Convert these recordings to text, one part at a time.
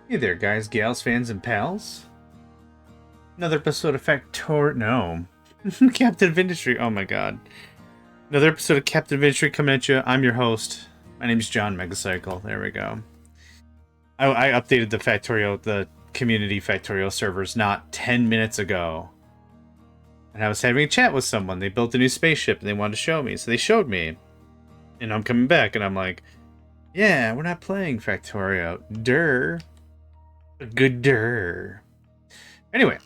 Hey there, guys, gals, fans, and pals. Another episode of No. Captain of Industry. Oh my god. Another episode of Captain of Industry coming at you. I'm your host. My name's JohnMegacycle. There we go. I updated the community Factorio servers not 10 minutes ago. And I was having a chat with someone. They built a new spaceship and they wanted to show me. So they showed me. And I'm coming back and I'm like, yeah, we're not playing Factorio. Durr. Good durr. Anyway,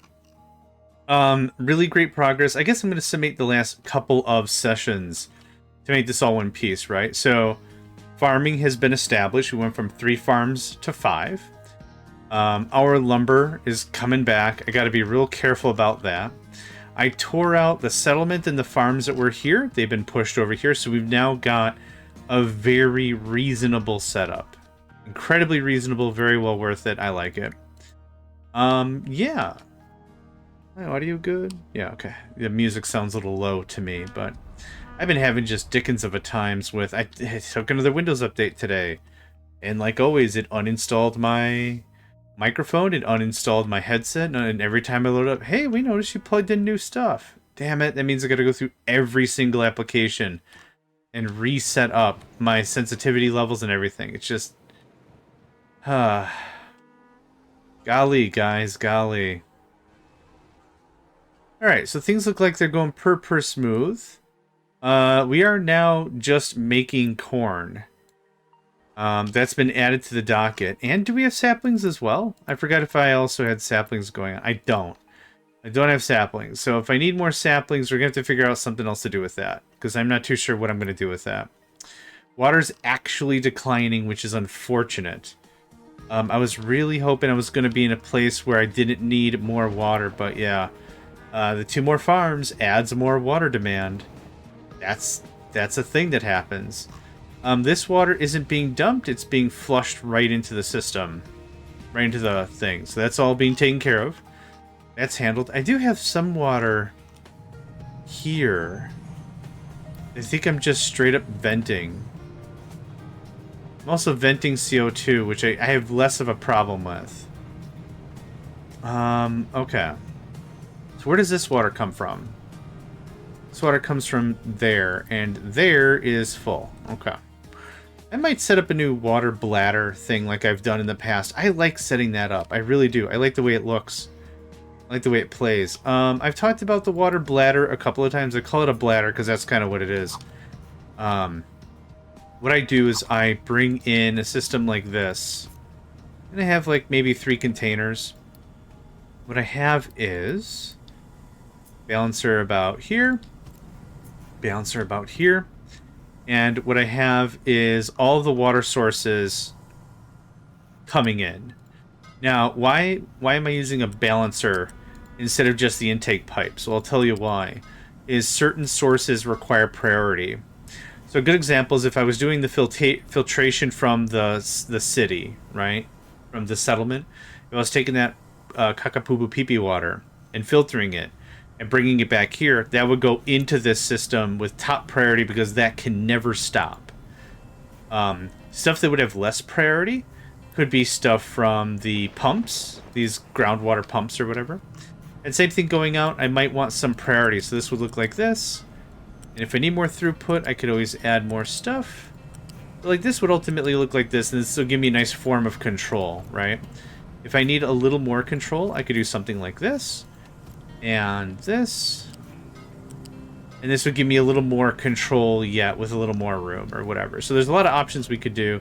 really great progress. I guess I'm going to summate the last couple of sessions to make this all one piece, right? So, farming has been established. We went from 3 farms to 5. Our lumber is coming back. I got to be real careful about that. I tore out the settlement and the farms that were here. They've been pushed over here, so we've now got a very reasonable setup. Incredibly reasonable, very well worth it. I like it. Yeah. Audio good? Yeah, okay. The music sounds a little low to me, but I've been having just dickens of a times with... I took another Windows update today, and like always, it uninstalled my microphone, it uninstalled my headset, and every time I load up, hey, we noticed you plugged in new stuff. Damn it, that means I gotta go through every single application and reset up my sensitivity levels and everything. It's just... golly, guys, golly. Alright, so things look like they're going per smooth. We are now just making corn. That's been added to the docket. And do we have saplings as well? I forgot if I also had saplings going on. I don't. I don't have saplings. So if I need more saplings, we're going to have to figure out something else to do with that. Because I'm not too sure what I'm going to do with that. Water's actually declining, which is unfortunate. I was really hoping I was going to be in a place where I didn't need more water, but yeah. The 2 more farms adds more water demand. That's a thing that happens. This water isn't being dumped, it's being flushed right into the system. Right into the thing. So that's all being taken care of. That's handled. I do have some water here. I think I'm just straight up venting. I'm also venting CO2, which I have less of a problem with. Okay. So where does this water come from? This water comes from there, and there is full. Okay. I might set up a new water bladder thing like I've done in the past. I like setting that up. I really do. I like the way it looks. I like the way it plays. I've talked about the water bladder a couple of times. I call it a bladder because that's kind of what it is. What I do is I bring in a system like this. And I have like maybe 3 containers. What I have is... balancer about here. Balancer about here. And what I have is all of the water sources coming in. Now, why am I using a balancer instead of just the intake pipes? Well, I'll tell you why. Is certain sources require priority. So a good example is if I was doing the filtration from the city, right? From the settlement. If I was taking that Kakapubu Pipi water and filtering it and bringing it back here, that would go into this system with top priority because that can never stop. Stuff that would have less priority could be stuff from the pumps, these groundwater pumps or whatever. And same thing going out, I might want some priority. So this would look like this. And if I need more throughput, I could always add more stuff. But like this would ultimately look like this, and this will give me a nice form of control, right? If I need a little more control, I could do something like this. And this. And this would give me a little more control yet with a little more room or whatever. So there's a lot of options we could do.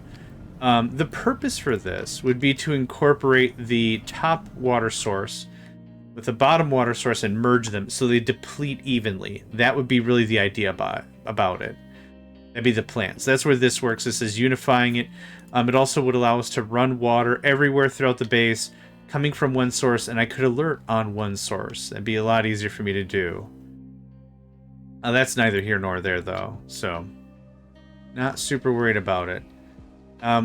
The purpose for this would be to incorporate the top water source with the bottom water source and merge them so they deplete evenly. That would be really the idea about it. That'd be the plan. So that's where this works. This is unifying it. It also would allow us to run water everywhere throughout the base, coming from one source, and I could alert on one source. That'd be a lot easier for me to do. That's neither here nor there, though, so not super worried about it.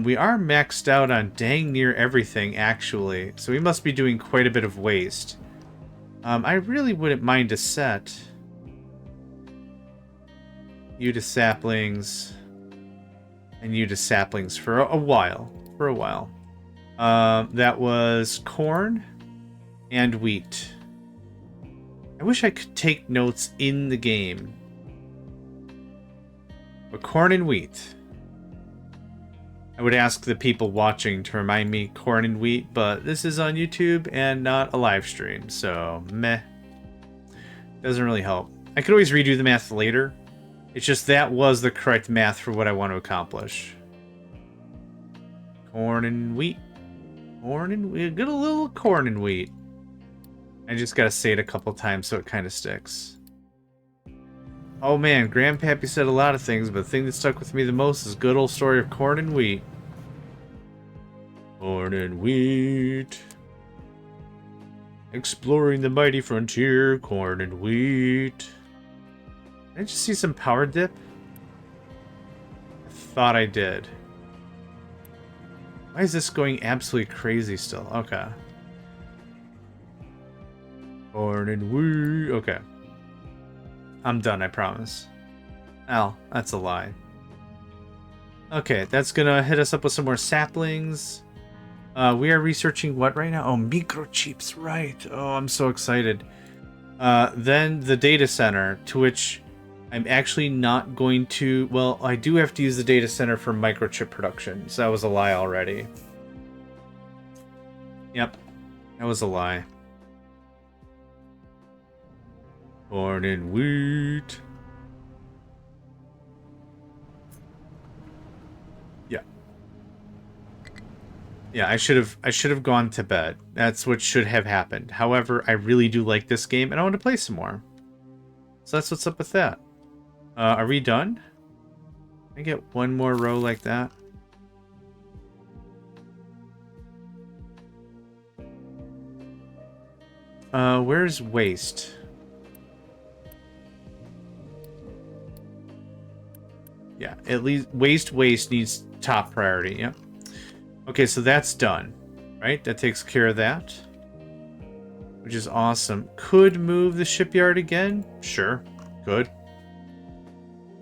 We are maxed out on dang near everything, actually, so we must be doing quite a bit of waste. I really wouldn't mind to set you to saplings and you to saplings for a while. That was corn and wheat. I wish I could take notes in the game. But corn and wheat. I would ask the people watching to remind me corn and wheat, but this is on YouTube and not a live stream, so meh. Doesn't really help. I could always redo the math later. It's just that was the correct math for what I want to accomplish. Corn and wheat. Corn and wheat. Get a little corn and wheat. I just gotta say it a couple times so it kind of sticks. Oh man, Grandpappy said a lot of things, but the thing that stuck with me the most is good old story of corn and wheat. Corn and wheat. Exploring the mighty frontier, corn and wheat. Did I just see some power dip? I thought I did. Why is this going absolutely crazy still? Okay. Corn and wheat. Okay. I'm done, I promise. Ow, that's a lie. Okay, that's gonna hit us up with some more saplings. We are researching what right now? Oh, microchips, right. Oh, I'm so excited. Then the data center, to which I'm actually not going to... Well, I do have to use the data center for microchip production, so that was a lie already. Yep, that was a lie. Corn and wheat. Yeah. Yeah, I should have gone to bed. That's what should have happened. However, I really do like this game and I want to play some more. So that's what's up with that. Are we done? Can I get one more row like that? Where's waste? Yeah, at least waste needs top priority. Yep. Okay, so that's done, right? That takes care of that, which is awesome. Could move the shipyard again? Sure, could.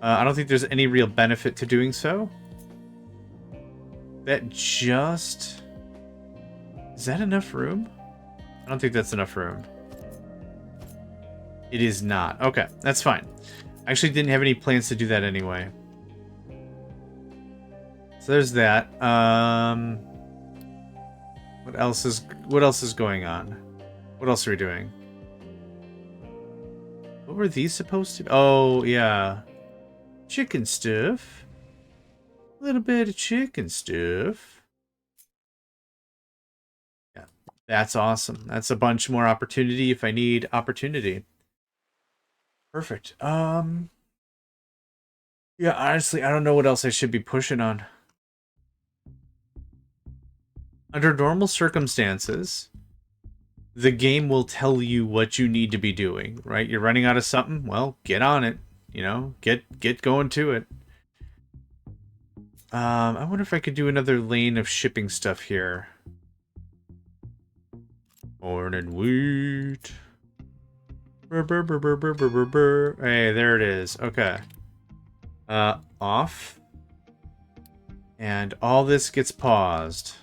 I don't think there's any real benefit to doing so. That just... Is that enough room? I don't think that's enough room. It is not. Okay, that's fine. I actually didn't have any plans to do that anyway. So there's that. What else is going on? What else are we doing? What were these supposed to be? Oh, yeah. Chicken stuff. A little bit of chicken stuff. Yeah, that's awesome. That's a bunch more opportunity if I need opportunity. Perfect. Yeah, honestly, I don't know what else I should be pushing on. Under normal circumstances, the game will tell you what you need to be doing, right? You're running out of something, well, get on it. You know, get going to it. I wonder if I could do another lane of shipping stuff here. Corn and wheat. Hey, there it is. Okay. Off. And all this gets paused.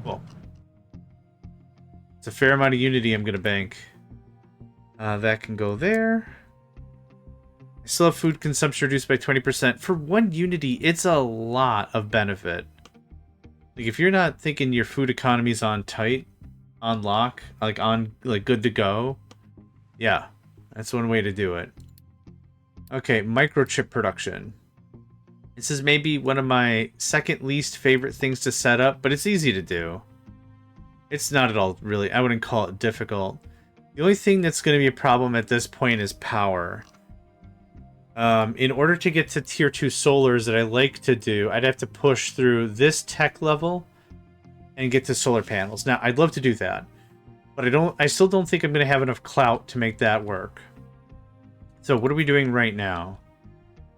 Cool. It's a fair amount of unity I'm gonna bank. That can go there. I still have food consumption reduced by 20%. For one unity, it's a lot of benefit. Like, if you're not thinking your food economy's on tight, on lock, like good to go, yeah, that's one way to do it. Okay, microchip production. This is maybe one of my second least favorite things to set up, but it's easy to do. It's not at all really, I wouldn't call it difficult. The only thing that's going to be a problem at this point is power. In order to get to tier 2 solars that I like to do, I'd have to push through this tech level and get to solar panels. Now, I'd love to do that, but I still don't think I'm going to have enough clout to make that work. So what are we doing right now?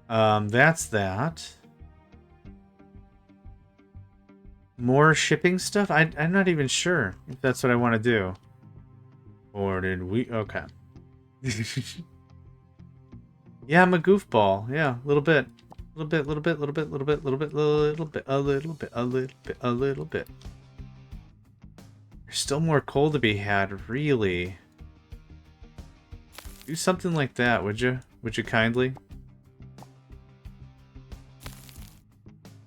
That's that. More shipping stuff? I'm not even sure if that's what I want to do. Or did we? Okay. Yeah, I'm a goofball. Yeah, a little bit little bit, little bit, little bit, little bit, little bit, little bit, a little bit, a little bit, a little bit. There's still more coal to be had, really. Do something like that, would you? Would you kindly?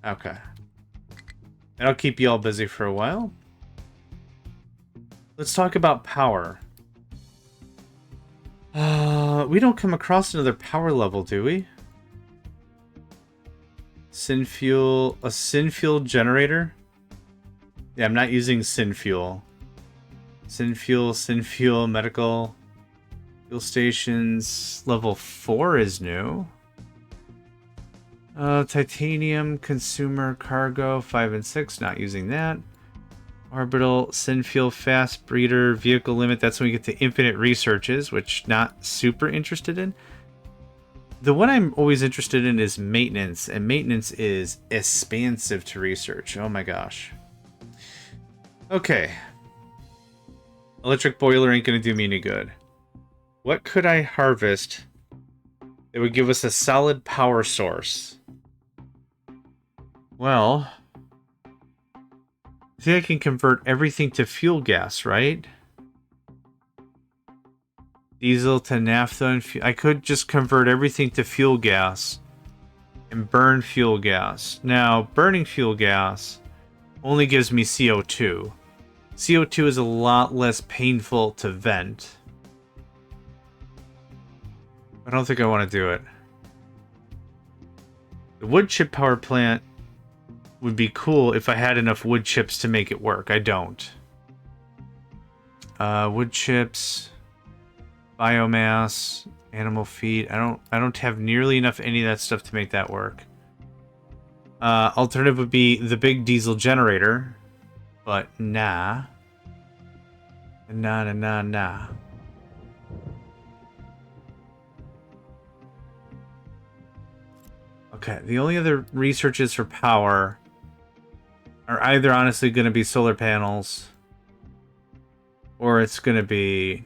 Okay. That'll keep you all busy for a while. Let's talk about power. We don't come across another power level, do we? Synfuel, a synfuel generator? Yeah, I'm not using synfuel. Synfuel, medical. Fuel stations, level 4 is new. Titanium, consumer, cargo, 5 and 6, not using that. Orbital, synfuel, fast breeder, vehicle limit, that's when we get to infinite researches, which not super interested in. The one I'm always interested in is maintenance, and maintenance is expansive to research. Oh my gosh. Okay. Electric boiler ain't gonna do me any good. What could I harvest that would give us a solid power source? Well, I think I can convert everything to fuel gas, right? Diesel to naphtha and I could just convert everything to fuel gas and burn fuel gas. Now, burning fuel gas only gives me CO2. CO2 is a lot less painful to vent. I don't think I want to do it. The wood chip power plant would be cool if I had enough wood chips to make it work. I don't. Wood chips, biomass, animal feed. I don't have nearly enough any of that stuff to make that work. Alternative would be the big diesel generator, but nah. Nah. Okay, the only other researches for power are either honestly going to be solar panels or it's going to be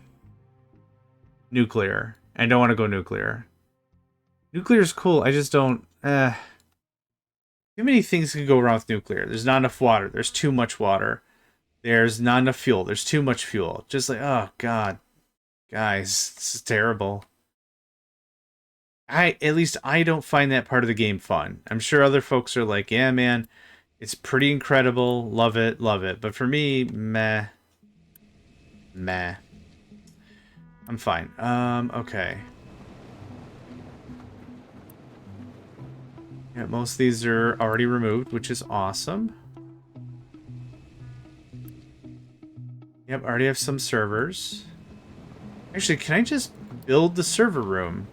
nuclear. I don't want to go nuclear. Nuclear is cool. I just don't... Too many things can go wrong with nuclear. There's not enough water. There's too much water. There's not enough fuel. There's too much fuel. Just like, oh, God. Guys, this is terrible. At least I don't find that part of the game fun. I'm sure other folks are like, yeah, man, it's pretty incredible. Love it, love it. But for me, meh. Meh. I'm fine. Okay. Yeah, most of these are already removed, which is awesome. Yep, already have some servers. Actually, can I just build the server room?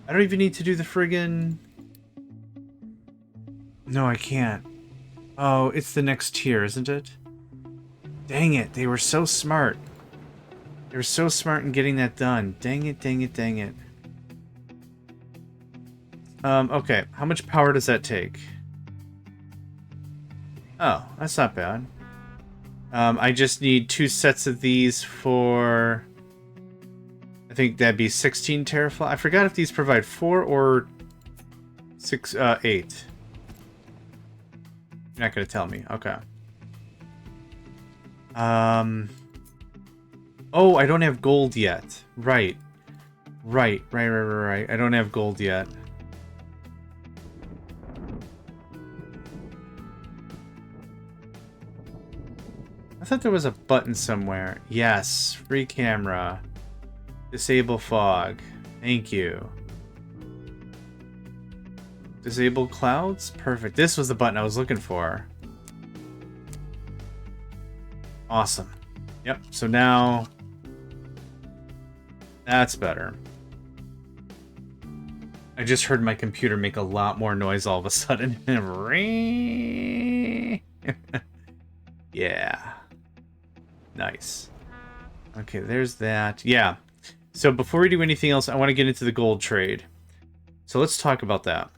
I don't even need to do the friggin... No, I can't. Oh, it's the next tier, isn't it? Dang it, they were so smart. They were so smart in getting that done. Dang it, dang it, dang it. Okay, how much power does that take? Oh, that's not bad. I just need 2 sets of these for... I think that'd be 16 teraflops. I forgot if these provide 4 or 8. You're not going to tell me. Okay. Oh, I don't have gold yet. Right. Right. I don't have gold yet. I thought there was a button somewhere. Yes. Free camera. Disable fog. Thank you. Disable clouds? Perfect. This was the button I was looking for. Awesome. Yep. So now... That's better. I just heard my computer make a lot more noise all of a sudden. Yeah. Nice. Okay, there's that. Yeah. So before we do anything else, I want to get into the gold trade. So let's talk about that.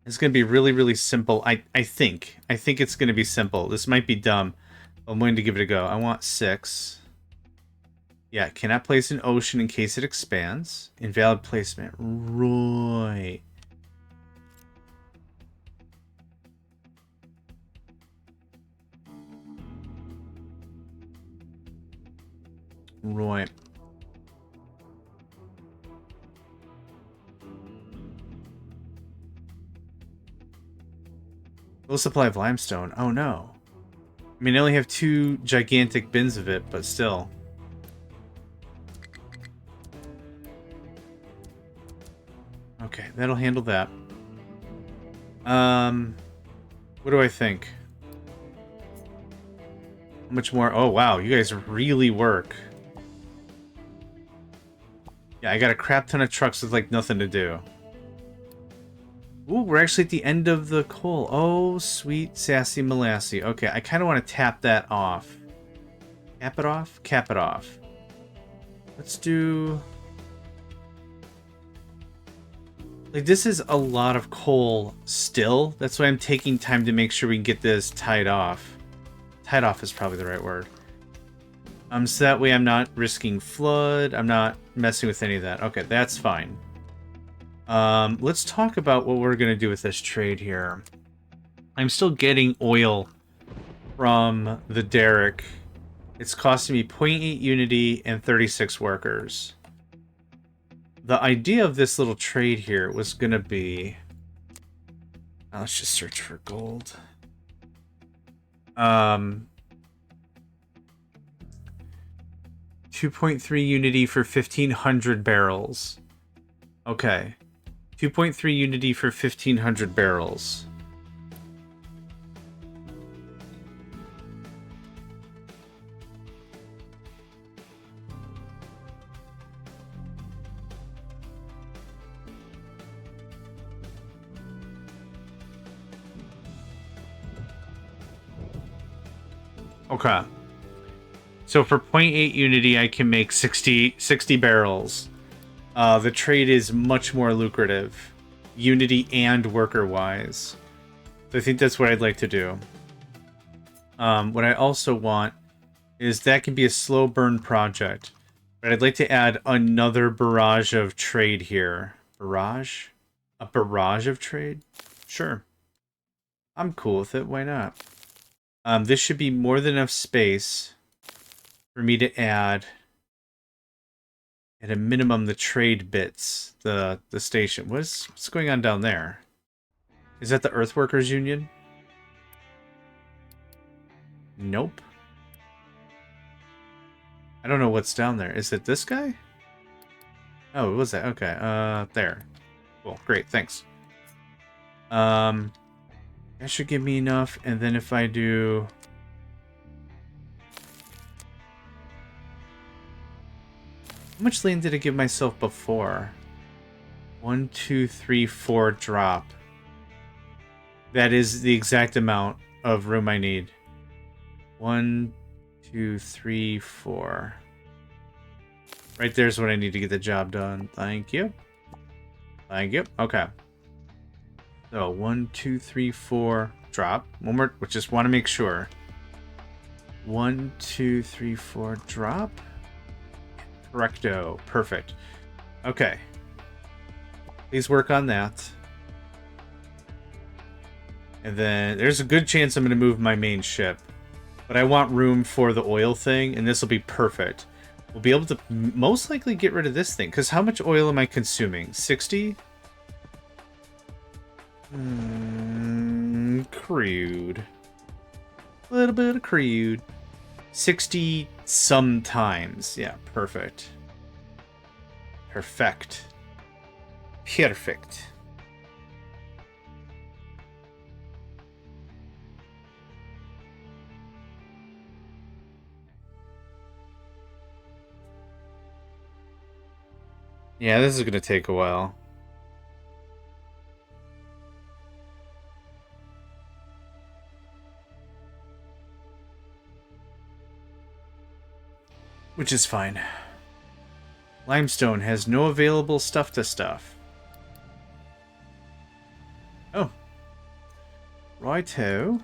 It's going to be really, really simple. I think. I think it's going to be simple. This might be dumb. I'm willing to give it a go. I want 6. Yeah, cannot place an ocean in case it expands. Invalid placement. Right. Right. Low supply of limestone. Oh no. I mean, I only have 2 gigantic bins of it, but still. Okay, that'll handle that. What do I think? How much more? Oh, wow, you guys really work. Yeah, I got a crap ton of trucks with, like, nothing to do. Ooh, we're actually at the end of the coal. Oh, sweet sassy molassy. Okay, I kind of want to tap that off. Cap it off? Cap it off. Let's do... Like, this is a lot of coal still. That's why I'm taking time to make sure we can get this tied off. Tied off is probably the right word. So that way I'm not risking flood. I'm not messing with any of that. Okay, that's fine. Let's talk about what we're going to do with this trade here. I'm still getting oil from the derrick. It's costing me 0.8 unity and 36 workers. The idea of this little trade here was going to be... let's just search for gold. 2.3 unity for 1,500 barrels. Okay. 2.3 unity for 1,500 barrels. Okay. So for 0.8 unity, I can make 60 barrels. The trade is much more lucrative, unity and worker-wise. So I think that's what I'd like to do. What I also want is that can be a slow burn project. But I'd like to add another barrage of trade here. Barrage? A barrage of trade? Sure. I'm cool with it. Why not? This should be more than enough space for me to add, at a minimum, the trade bits, the station. What's going on down there? Is that the Earthworkers Union? Nope. I don't know what's down there. Is it this guy? Oh, it was that. Okay. There. Cool. Great. Thanks. That should give me enough. And then if I do... How much land did I give myself before? 1, 2, 3, 4 drop. That is the exact amount of room I need. 1, 2, 3, 4. Right there's what I need to get the job done. Thank you. Thank you. Okay. So 1, 2, 3, 4. Drop. One more. Just want to make sure. 1, 2, 3, 4. Drop. Correcto. Perfect. Okay. Please work on that. And then there's a good chance I'm going to move my main ship. But I want room for the oil thing, and this will be perfect. We'll be able to most likely get rid of this thing. Because how much oil am I consuming? 60? Crude. A little bit of crude. 60 sometimes. Yeah, perfect. Perfect. Perfect. Yeah, this is going to take a while. Which is fine. Limestone has no available stuff to stuff. Oh. Righto.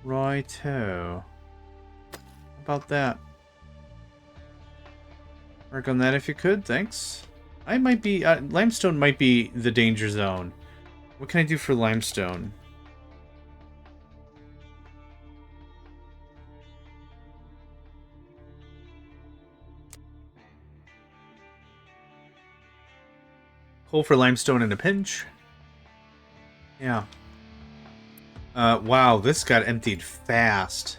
Righto. How about that? Work on that if you could, thanks. I might be... limestone might be the danger zone. What can I do for limestone? Coal for limestone in a pinch. Yeah. Wow, this got emptied fast.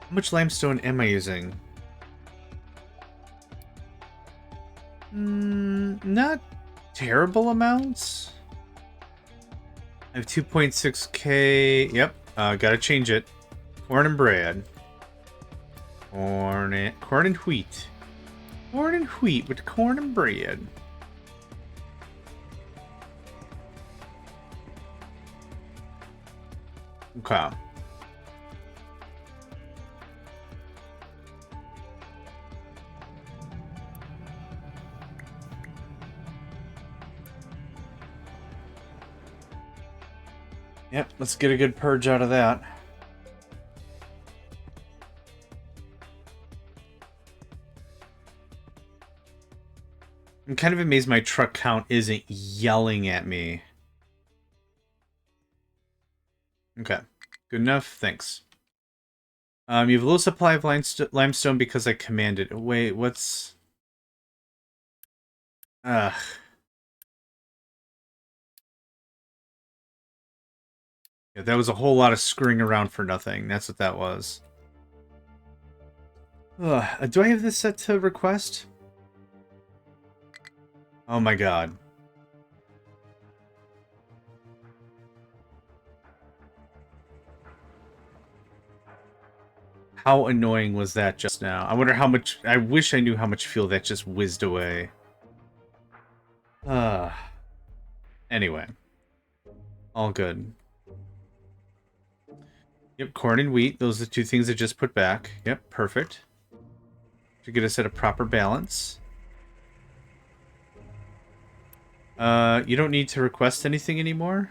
How much limestone am I using? Not terrible amounts. I have 2.6k. Yep, gotta change it. Corn and bread. Corn and wheat. Corn and wheat with corn and bread. Okay. Yep, let's get a good purge out of that. I'm kind of amazed my truck count isn't yelling at me. Okay, good enough. Thanks. You have a low supply of limestone because I commanded. Wait, what's... Ugh. Yeah, that was a whole lot of screwing around for nothing. That's what that was. Ugh. Do I have this set to request? Oh my god. How annoying was that just now? I wonder how much... I wish I knew how much fuel that just whizzed away. Anyway. All good. Yep, corn and wheat. Those are the two things I just put back. Yep, perfect. To get us at a proper balance. You don't need to request anything anymore?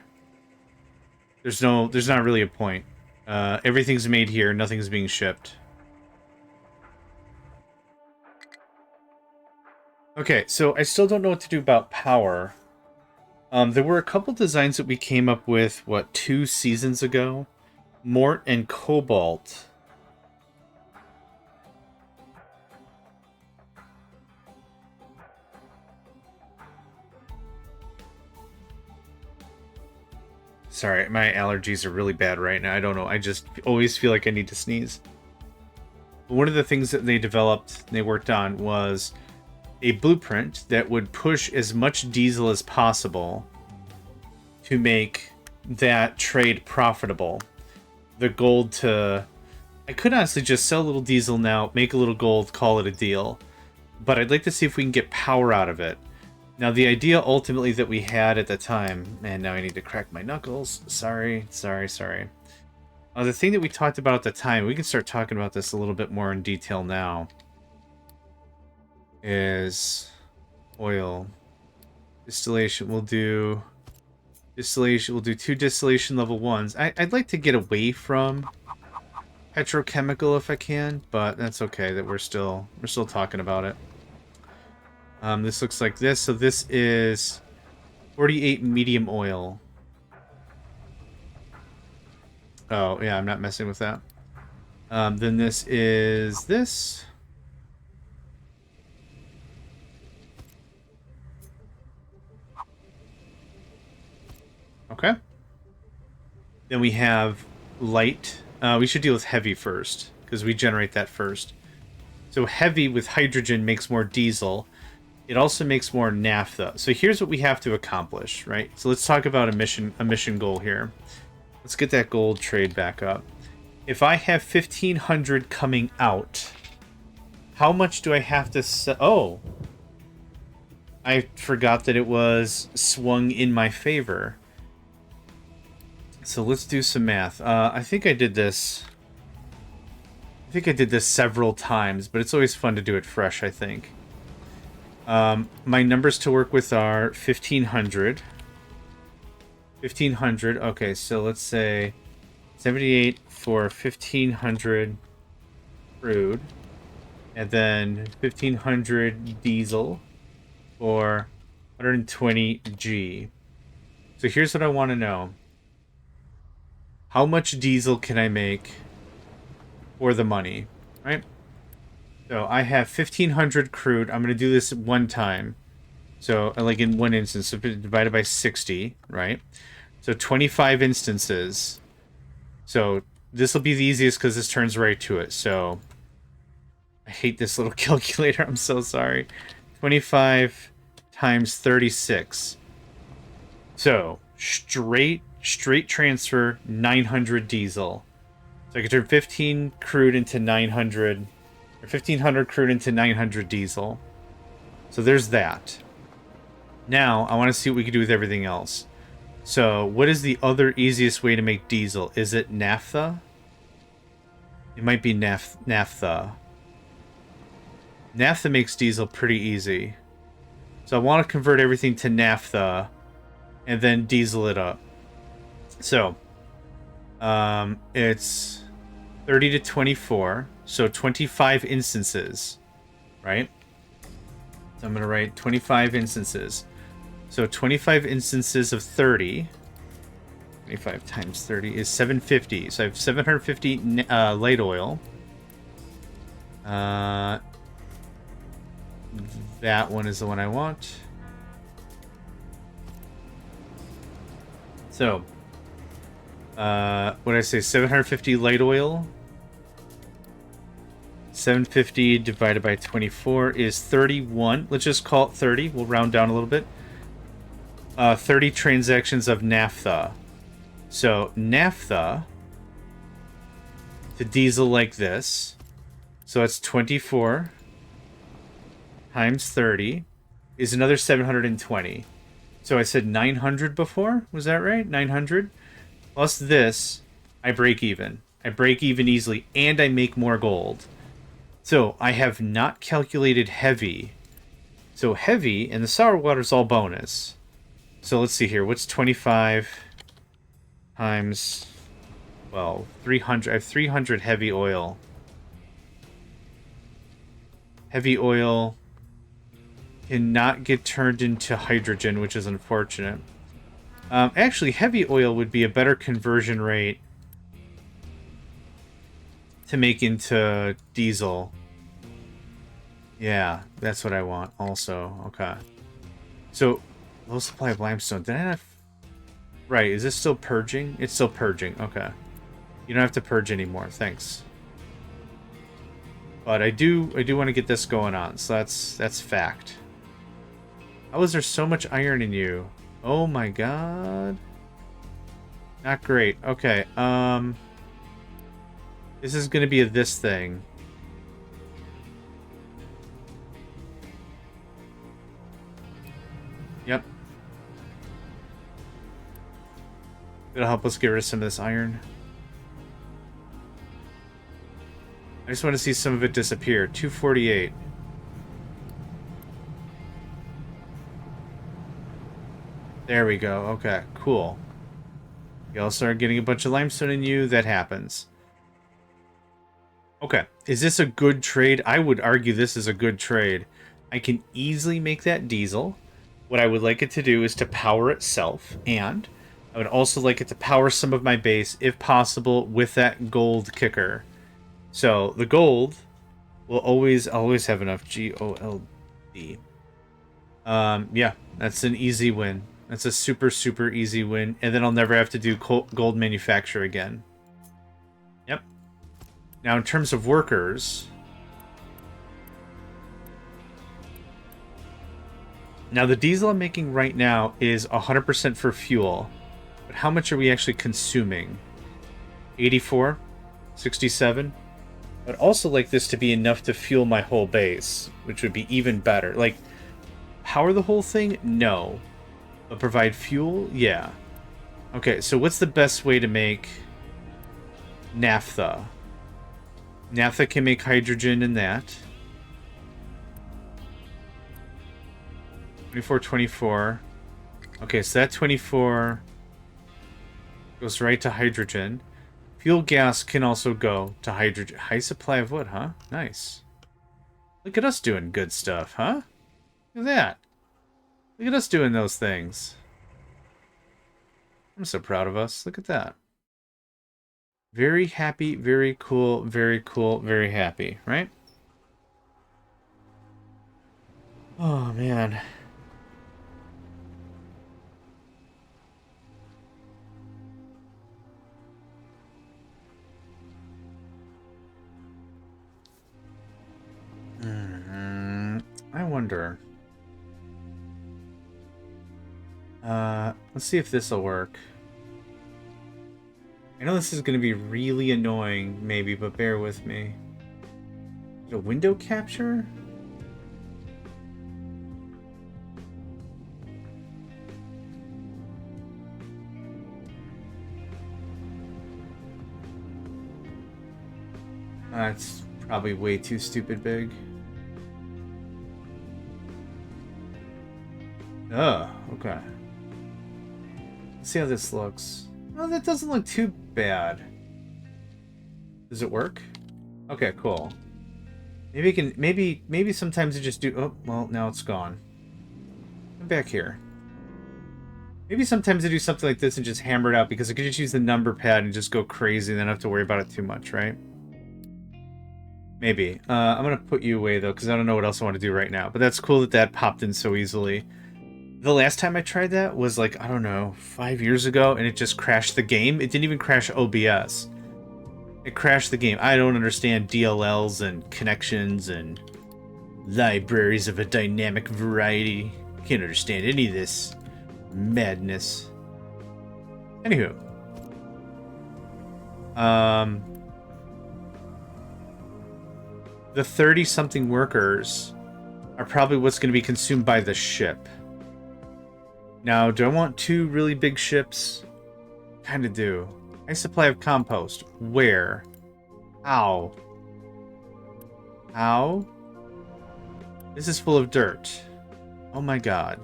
There's not really a point. Everything's made here, nothing's being shipped. Okay, so I still don't know what to do about power. There were a couple designs that we came up with, what, 2 seasons ago? Mort and Cobalt. Sorry, my allergies are really bad right now. I don't know. I just always feel like I need to sneeze. One of the things that they developed, they worked on, was a blueprint that would push as much diesel as possible to make that trade profitable. The gold to... I could honestly just sell a little diesel now, make a little gold, call it a deal. But I'd like to see if we can get power out of it. Now, the idea ultimately that we had at the time... Man, now I need to crack my knuckles. Sorry. The thing that we talked about at the time, we can start talking about this a little bit more in detail now, is oil. Distillation, we'll do... Distillation, we'll do 2 distillation level 1s. I'd like to get away from petrochemical if I can, but that's okay that we're still talking about it. This looks like this. So this is 48 medium oil. Oh, yeah, I'm not messing with that. Then this is this. Okay. Then we have light. We should deal with heavy first, because we generate that first. So heavy with hydrogen makes more diesel. It also makes more naphtha. So here's what we have to accomplish, right? So let's talk about a mission goal here. Let's get that gold trade back up. If I have 1,500 coming out, how much do I have to sell? Oh, I forgot that it was swung in my favor. So let's do some math. I think I did this. I think I did this several times, but it's always fun to do it fresh, I think. My numbers to work with are 1,500. 1,500. Okay, so let's say 78 for 1,500 crude. And then 1,500 diesel for 120 G. So here's what I want to know. How much diesel can I make for the money, right? So I have 1,500 crude. I'm going to do this one time. So, like in one instance, so divided by 60, right? So 25 instances. So this will be the easiest because this turns right to it. So I hate this little calculator. I'm so sorry. 25 times 36. So straight transfer 900 diesel. So I can turn 15 crude into 900, or 1500 crude into 900 diesel. So there's that. Now I want to see what we can do with everything else. So what is the other easiest way to make diesel? Is it naphtha? It might be naphtha. Naphtha makes diesel pretty easy. So I want to convert everything to naphtha and then diesel it up. So it's 30 to 24, so 25 instances, right? So I'm going to write 25 instances. So 25 instances of 30, 25 times 30 is 750. So I have 750 light oil. That one is the one I want. So, what did I say? 750 light oil. 750 divided by 24 is 31. Let's just call it 30. We'll round down a little bit. 30 transactions of naphtha. So, naphtha to diesel like this. So, it's 24 times 30 is another 720. So, I said 900 before. Was that right? 900? Plus this, I break even. I break even easily, and I make more gold. So, I have not calculated heavy. So, heavy, and the sour water is all bonus. So, let's see here. What's 25 times... Well, 300. I have 300 heavy oil. Heavy oil cannot get turned into hydrogen, which is unfortunate. Actually, heavy oil would be a better conversion rate to make into diesel. Yeah, that's what I want also. Okay. So, low supply of limestone. Did I not... Right, is this still purging? It's still purging. Okay. You don't have to purge anymore. Thanks. But I do want to get this going on. So that's fact. How is there so much iron in you? Oh my god. Not great. Okay. This is going to be this thing. Yep. It'll help us get rid of some of this iron. I just want to see some of it disappear. 248. There we go. Okay, cool. You all start getting a bunch of limestone in you. That happens. Okay. Is this a good trade? I would argue this is a good trade. I can easily make that diesel. What I would like it to do is to power itself, and I would also like it to power some of my base, if possible, with that gold kicker. So the gold will always have enough. G-O-L-D. Yeah, that's an easy win. That's a super, super easy win. And then I'll never have to do gold manufacture again. Yep. Now, in terms of workers... Now, the diesel I'm making right now is 100% for fuel. But how much are we actually consuming? 84? 67? I'd also like this to be enough to fuel my whole base, which would be even better. Like, power the whole thing? No. But provide fuel? Yeah. Okay, so what's the best way to make naphtha? Naphtha can make hydrogen in that. 24, 24. Okay, so that 24 goes right to hydrogen. Fuel gas can also go to hydrogen. High supply of wood, huh? Nice. Look at us doing good stuff, huh? Look at that. Look at us doing those things. I'm so proud of us. Look at that. Very happy, very cool, very happy, right? Oh, man. wonder. Let's see if this will work. I know this is going to be really annoying, maybe, but bear with me. Is it a window capture? That's probably way too stupid big. Oh, okay. Let's see how this looks. Oh, that doesn't look too bad. Does it work? Okay, cool. Maybe it can. Maybe sometimes it just do. Oh, well, now it's gone. Come back here. Maybe sometimes I do something like this and just hammer it out because I could just use the number pad and just go crazy and then I don't have to worry about it too much, right? Maybe. I'm gonna put you away though because I don't know what else I want to do right now. But that's cool that that popped in so easily. The last time I tried that was like, I don't know, 5 years ago, and it just crashed the game. It didn't even crash OBS. It crashed the game. I don't understand DLLs and connections and libraries of a dynamic variety. Can't understand any of this madness. Anywho. The 30-something workers are probably what's going to be consumed by the ship. Now, do I want 2 really big ships? Kind of do. High supply of compost. Where? How? How? This is full of dirt. Oh my god.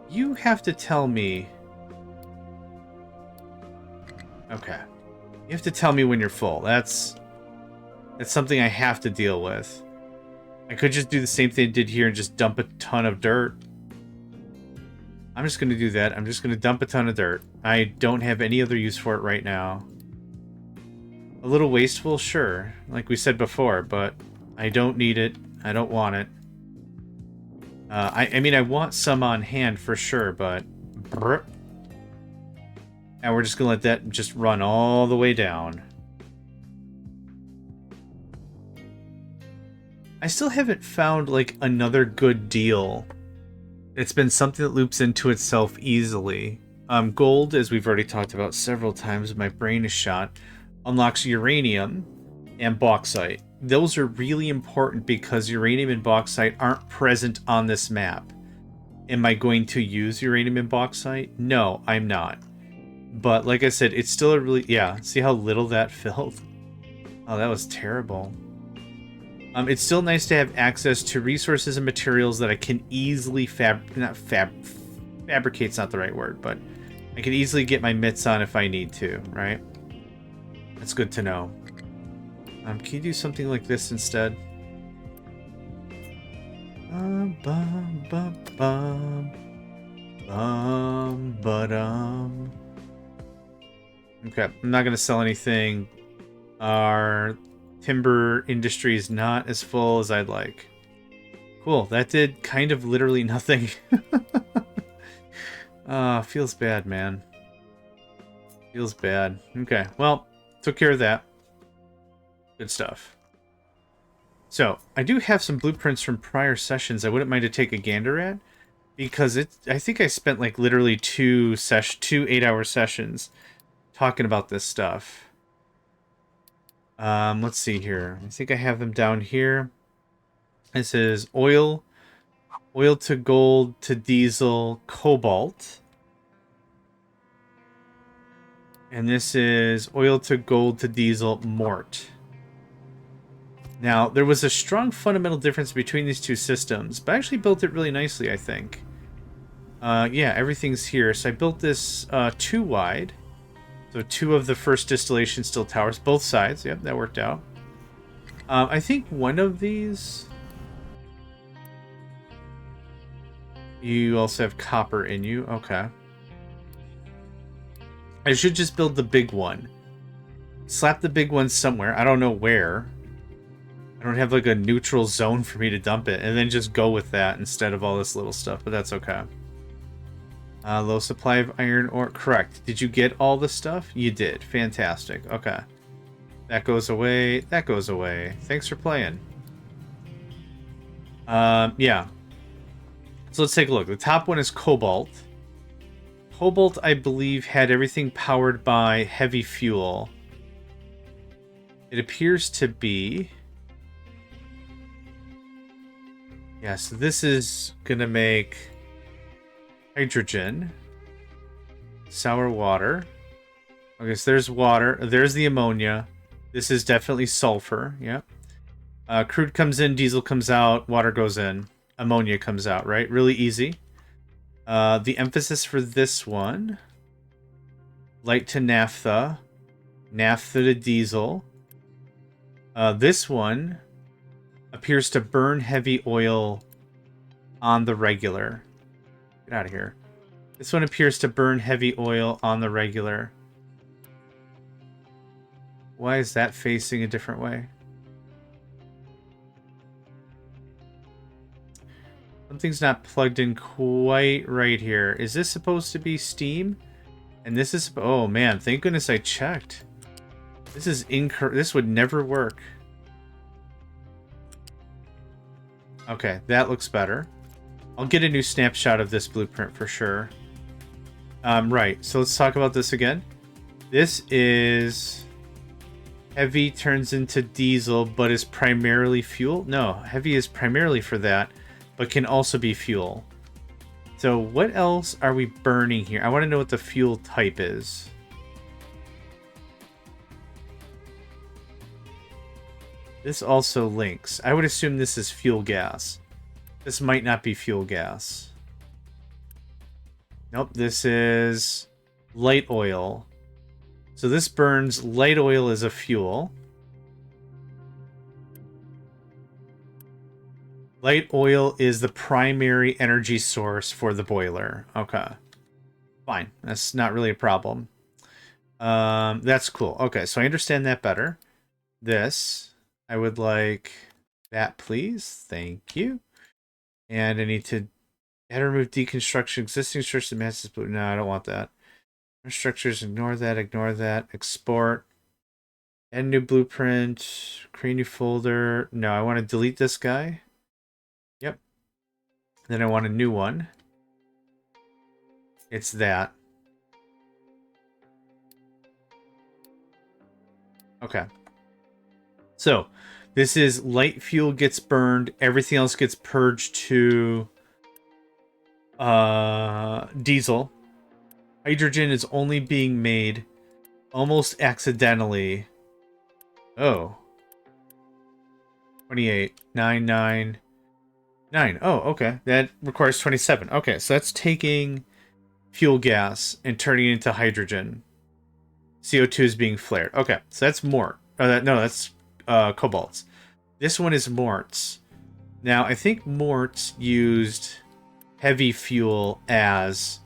You have to tell me... Okay. You have to tell me when you're full. That's something I have to deal with. I could just do the same thing I did here and just dump a ton of dirt. I'm just going to do that. I'm just going to dump a ton of dirt. I don't have any other use for it right now. A little wasteful, sure. Like we said before, but I don't need it. I don't want it. I mean, I want some on hand for sure, but... Now we're just going to let that just run all the way down. I still haven't found, like, another good deal. It's been something that loops into itself easily. Gold, as we've already talked about several times, my brain is shot, unlocks uranium and bauxite. Those are really important because uranium and bauxite aren't present on this map. Am I going to use uranium and bauxite? No, I'm not. But like I said, it's still a really... Yeah, see how little that filled? Oh, that was terrible. It's still nice to have access to resources and materials that I can easily fabricate's not the right word, but I can easily get my mitts on if I need to, right? That's good to know. Can you do something like this instead? Okay, I'm not going to sell anything. Our timber industry is not as full as I'd like. Cool, that did kind of literally nothing. Feels bad, man. Feels bad. Okay, well, took care of that. Good stuff. So, I do have some blueprints from prior sessions I wouldn't mind to take a gander at. Because I think I spent like literally two 8-hour sessions talking about this stuff. Let's see here. I think I have them down here. This is oil to gold to diesel, cobalt. And this is oil to gold to diesel, mort. Now, there was a strong fundamental difference between these two systems, but I actually built it really nicely, I think. Yeah, everything's here. So I built this 2 wide. So 2 of the first distillation still towers, both sides. Yep, that worked out. I think one of these... You also have copper in you. Okay. I should just build the big one. Slap the big one somewhere. I don't know where. I don't have like a neutral zone for me to dump it. And then just go with that instead of all this little stuff. But that's okay. Low supply of iron ore. Correct. Did you get all the stuff? You did. Fantastic. Okay. That goes away. That goes away. Thanks for playing. Yeah. So let's take a look. The top one is cobalt. Cobalt, I believe, had everything powered by heavy fuel. It appears to be... Yeah, so this is going to make hydrogen, sour water. Okay, so there's water. There's the ammonia. This is definitely sulfur. Yep. Crude comes in, diesel comes out, water goes in, ammonia comes out, right? Really easy. The emphasis for this one, light to naphtha, naphtha to diesel. This one appears to burn heavy oil on the regular. Get out of here. This one appears to burn heavy oil on the regular. Why is that facing a different way? Something's not plugged in quite right here. Is this supposed to be steam? And this is... Oh, man. Thank goodness I checked. This is incorrect. This would never work. Okay, that looks better. I'll get a new snapshot of this blueprint for sure. Right. So let's talk about this again. This is... Heavy turns into diesel, but is primarily fuel? No, heavy is primarily for that, but can also be fuel. So what else are we burning here? I want to know what the fuel type is. This also links. I would assume this is fuel gas. This might not be fuel gas. Nope, this is light oil. So this burns light oil as a fuel. Light oil is the primary energy source for the boiler. Okay. Fine. That's not really a problem. That's cool. Okay, so I understand that better. This, I would like that, please. Thank you. And I need to add or remove deconstruction. Existing structures, masses, but no, I don't want that. Structures, ignore that, export. Add new blueprint, create new folder. No, I want to delete this guy. Yep. Then I want a new one. It's that. Okay. So, this is light fuel gets burned, everything else gets purged to diesel. Hydrogen is only being made almost accidentally. Oh. 28, 999. Oh, okay. That requires 27. Okay, so that's taking fuel gas and turning it into hydrogen. CO2 is being flared. Okay, so that's mort. No, that's cobalts. This one is morts. Now, I think morts used heavy fuel as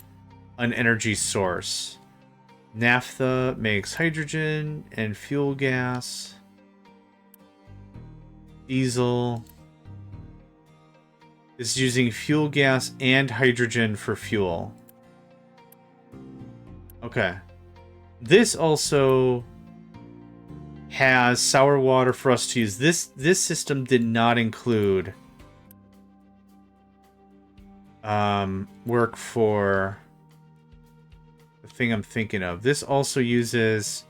an energy source. Naphtha makes hydrogen and fuel gas. Diesel is using fuel gas and hydrogen for fuel. Okay. This also has sour water for us to use. This system did not include work for the thing I'm thinking of. This also uses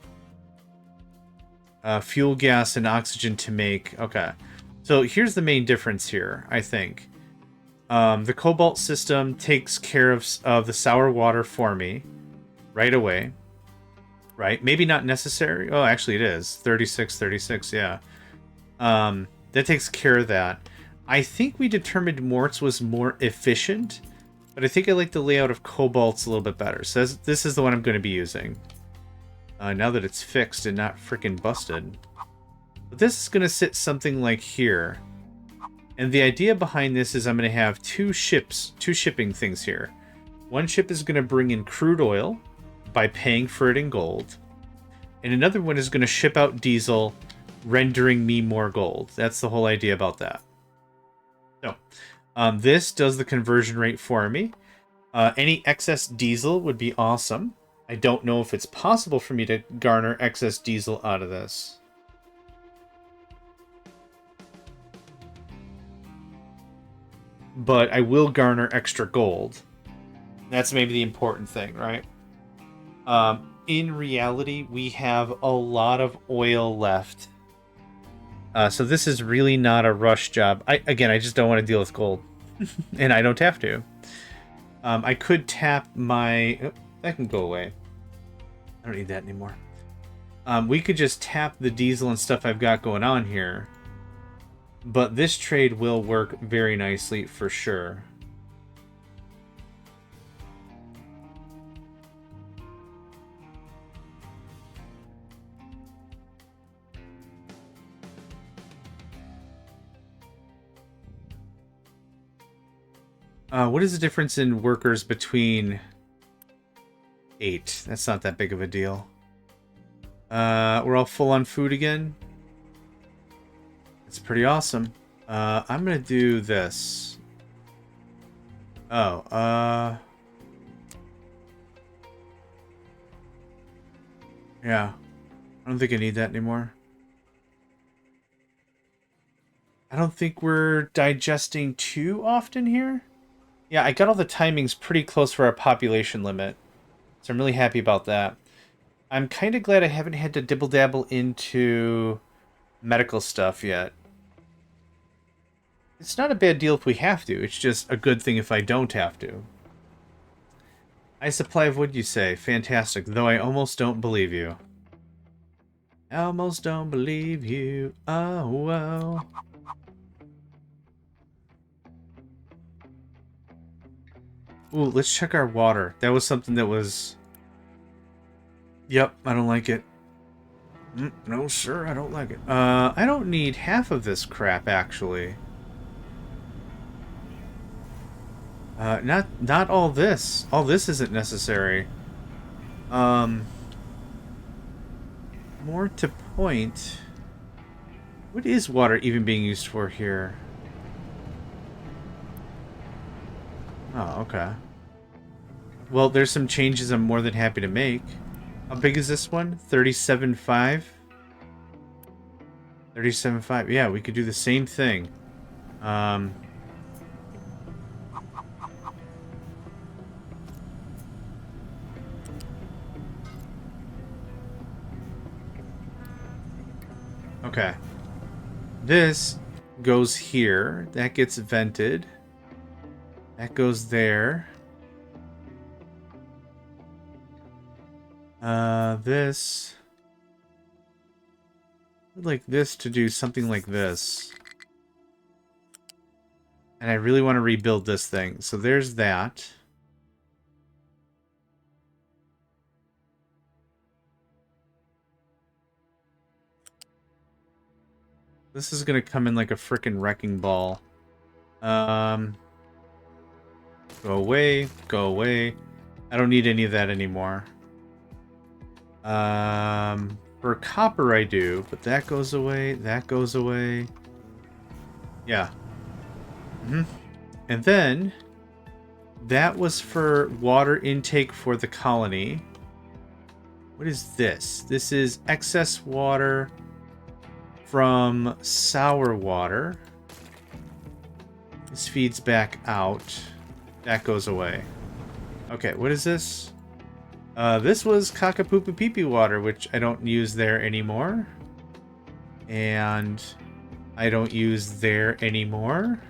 fuel gas and oxygen to make... Okay. So here's the main difference here, I think. The cobalt system takes care of the sour water for me right away. Right? Maybe not necessary. Oh, actually it is. 36, yeah. That takes care of that. I think we determined morts was more efficient, but I think I like the layout of cobalts a little bit better. So this is the one I'm going to be using. Now that it's fixed and not freaking busted. But this is going to sit something like here. And the idea behind this is I'm going to have two shipping things here. One ship is going to bring in crude oil by paying for it in gold. And another one is going to ship out diesel, rendering me more gold. That's the whole idea about that. So, this does the conversion rate for me. Any excess diesel would be awesome. I don't know if it's possible for me to garner excess diesel out of this. but I will garner extra gold. That's maybe the important thing, right? In reality, we have a lot of oil left. So this is really not a rush job. I just don't want to deal with gold. And I don't have to. I could tap my... Oh, that can go away. I don't need that anymore. We could just tap the diesel and stuff I've got going on here. But this trade will work very nicely for sure. What is the difference in workers between 8? That's not that big of a deal. We're all full on food again. It's pretty awesome. I'm gonna do this. Oh, yeah. I don't think I need that anymore. I don't think we're digesting too often here. Yeah, I got all the timings pretty close for our population limit. So I'm really happy about that. I'm kind of glad I haven't had to dibble-dabble into medical stuff yet. It's not a bad deal if we have to. It's just a good thing if I don't have to. High supply of wood, you say? Fantastic. Though I almost don't believe you. I almost don't believe you. Oh, well. Ooh, let's check our water. That was something that was... Yep, I don't like it. No, sir, I don't like it. I don't need half of this crap, actually. Not all this. All this isn't necessary. More to point... What is water even being used for here? Oh, okay. Well, there's some changes I'm more than happy to make. How big is this one? 37.5? 37.5. Yeah, we could do the same thing. Okay. This goes here. That gets vented. That goes there. This... I'd like this to do something like this. And I really want to rebuild this thing. So there's that. This is going to come in like a frickin' wrecking ball. Go away. Go away. I don't need any of that anymore. For copper I do, but that goes away. That goes away. Yeah. And then that was for water intake for the colony. What is this? This is excess water from sour water. This feeds back out. That goes away. Okay, what is this? This was caca-poo-poo-pee-pee water, which I don't use there anymore. And I don't use there anymore.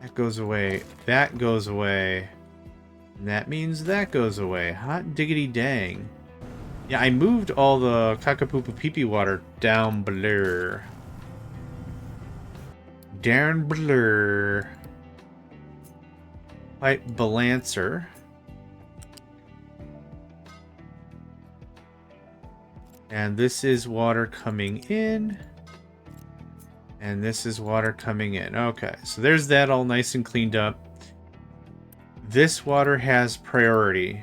That goes away. That goes away. And that means that goes away. Hot diggity dang. Yeah, I moved all the caca-poo-poo-pee-pee water down below. Down below. Pipe balancer. And this is water coming in. And this is water coming in. Okay, so there's that all nice and cleaned up. This water has priority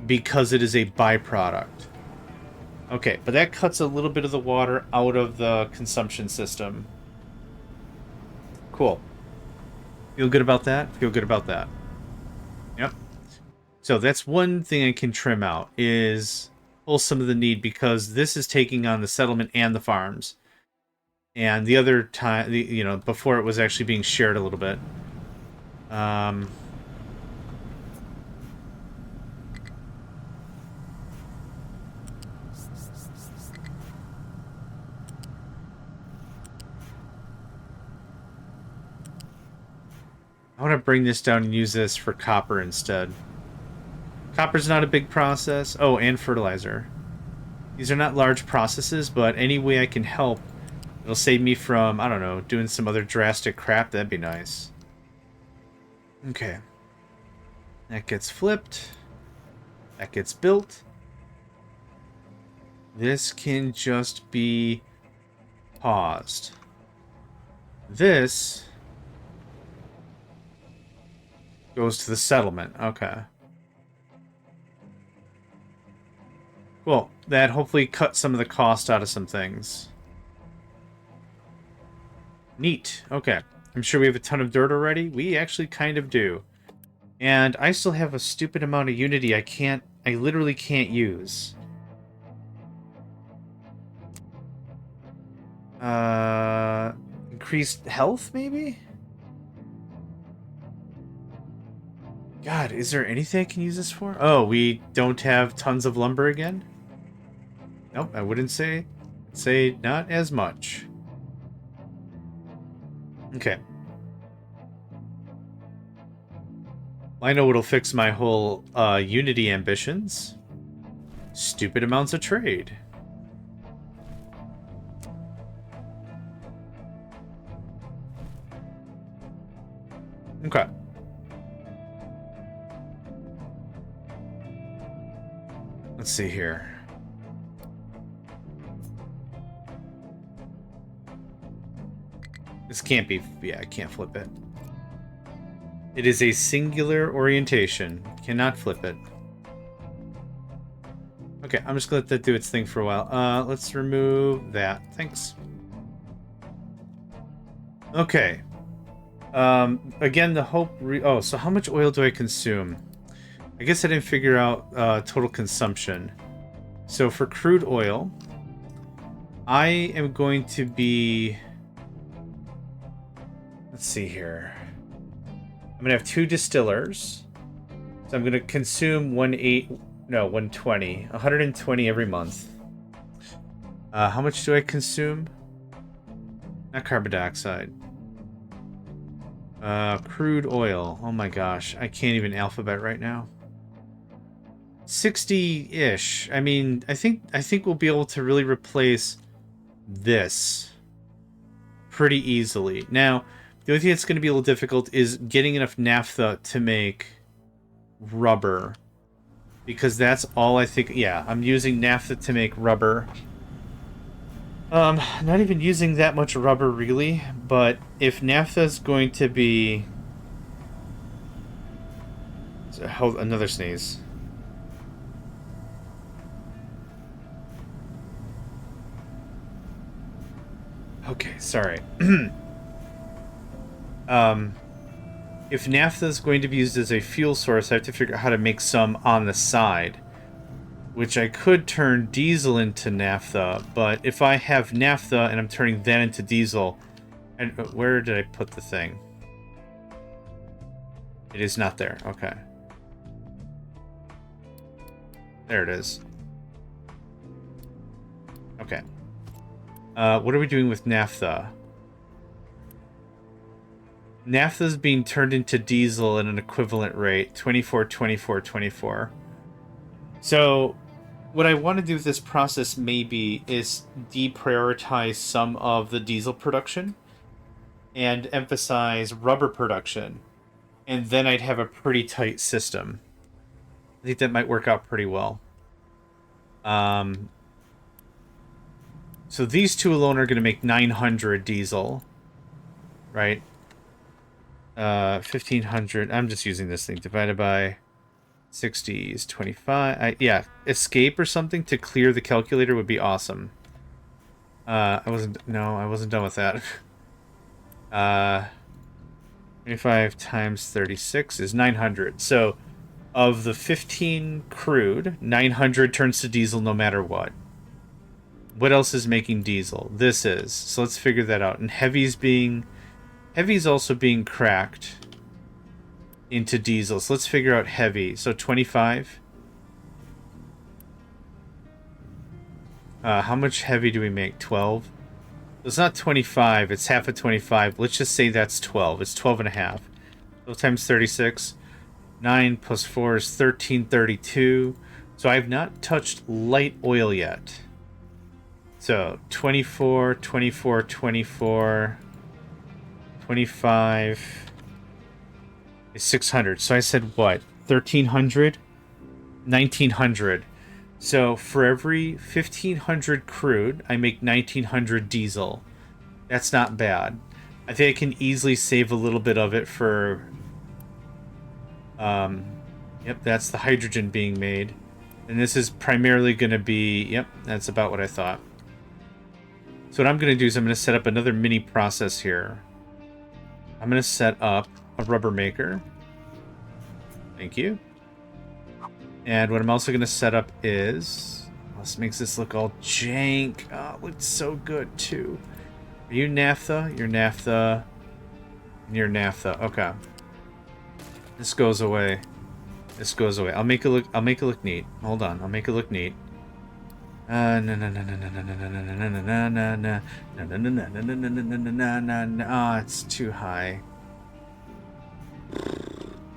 because it is a byproduct. Okay, but that cuts a little bit of the water out of the consumption system. Cool. Feel good about that? Feel good about that. Yep. So that's one thing I can trim out, is pull some of the need, because this is taking on the settlement and the farms. And the other time, before it was actually being shared a little bit. I want to bring this down and use this for copper instead. Copper's not a big process. Oh, and fertilizer. These are not large processes, but any way I can help, it'll save me from, I don't know, doing some other drastic crap. That'd be nice. Okay. That gets flipped. That gets built. This can just be paused. This goes to the settlement. Okay. Well, that hopefully cut some of the cost out of some things. Neat. Okay. I'm sure we have a ton of dirt already. We actually kind of do. And I still have a stupid amount of Unity I literally can't use. Increased health, maybe? God, is there anything I can use this for? Oh, we don't have tons of lumber again? Nope, I wouldn't say. I'd say not as much. Okay. I know what'll fix my whole Unity ambitions. Stupid amounts of trade. Okay. Let's see here. This can't be... Yeah, I can't flip it. It is a singular orientation. Cannot flip it. Okay, I'm just gonna let that do its thing for a while. Let's remove that. Thanks. Okay. Again, the hope... Oh, so how much oil do I consume? I guess I didn't figure out total consumption. So for crude oil, I am going to be... Let's see here. I'm going to have 2 distillers. So I'm going to consume 120 every month. How much do I consume? Not carbon dioxide. Crude oil. Oh my gosh. I can't even alphabet right now. 60-ish. I mean, I think we'll be able to really replace this pretty easily. Now, the only thing that's going to be a little difficult is getting enough naphtha to make rubber. Because that's all I think... Yeah, I'm using naphtha to make rubber. Not even using that much rubber, really. But if naphtha is going to be... Another sneeze. Okay, sorry. If naphtha is going to be used as a fuel source, I have to figure out how to make some on the side. Which I could turn diesel into naphtha, but if I have naphtha and I'm turning that into diesel... And where did I put the thing? It is not there. Okay. There it is. Okay. What are we doing with naphtha? Naphtha is being turned into diesel at an equivalent rate. 24, 24, 24. So, what I want to do with this process maybe is deprioritize some of the diesel production and emphasize rubber production. And then I'd have a pretty tight system. I think that might work out pretty well. So these two alone are going to make 900 diesel. Right? 1,500. I'm just using this thing. Divided by 60 is 25. Yeah, escape or something to clear the calculator would be awesome. I wasn't done with that. 25 times 36 is 900. So, of the 15 crude, 900 turns to diesel no matter what. What else is making diesel? This is. So let's figure that out. And heavy's also being cracked into diesel. So let's figure out heavy. So 25. How much heavy do we make? 12? It's not 25. It's half of 25. Let's just say that's 12. It's 12 and a half. 12 times 36. 9 plus 4 is 1332. So I have not touched light oil yet. So 24, 24, 24, 25 is 600. So I said what? 1300? 1900. So for every 1500 crude, I make 1900 diesel. That's not bad. I think I can easily save a little bit of it for... Yep, that's the hydrogen being made. And this is primarily going to be... Yep, that's about what I thought. So what I'm going to do is I'm going to set up another mini process here. I'm going to set up a rubber maker. Thank you. And what I'm also going to set up is... This makes this look all jank. Oh, it looks so good, too. Are you naphtha? You're naphtha. And you're naphtha. Okay. This goes away. This goes away. I'll make it look neat. Hold on. I'll make it look neat. Oh, it's too high.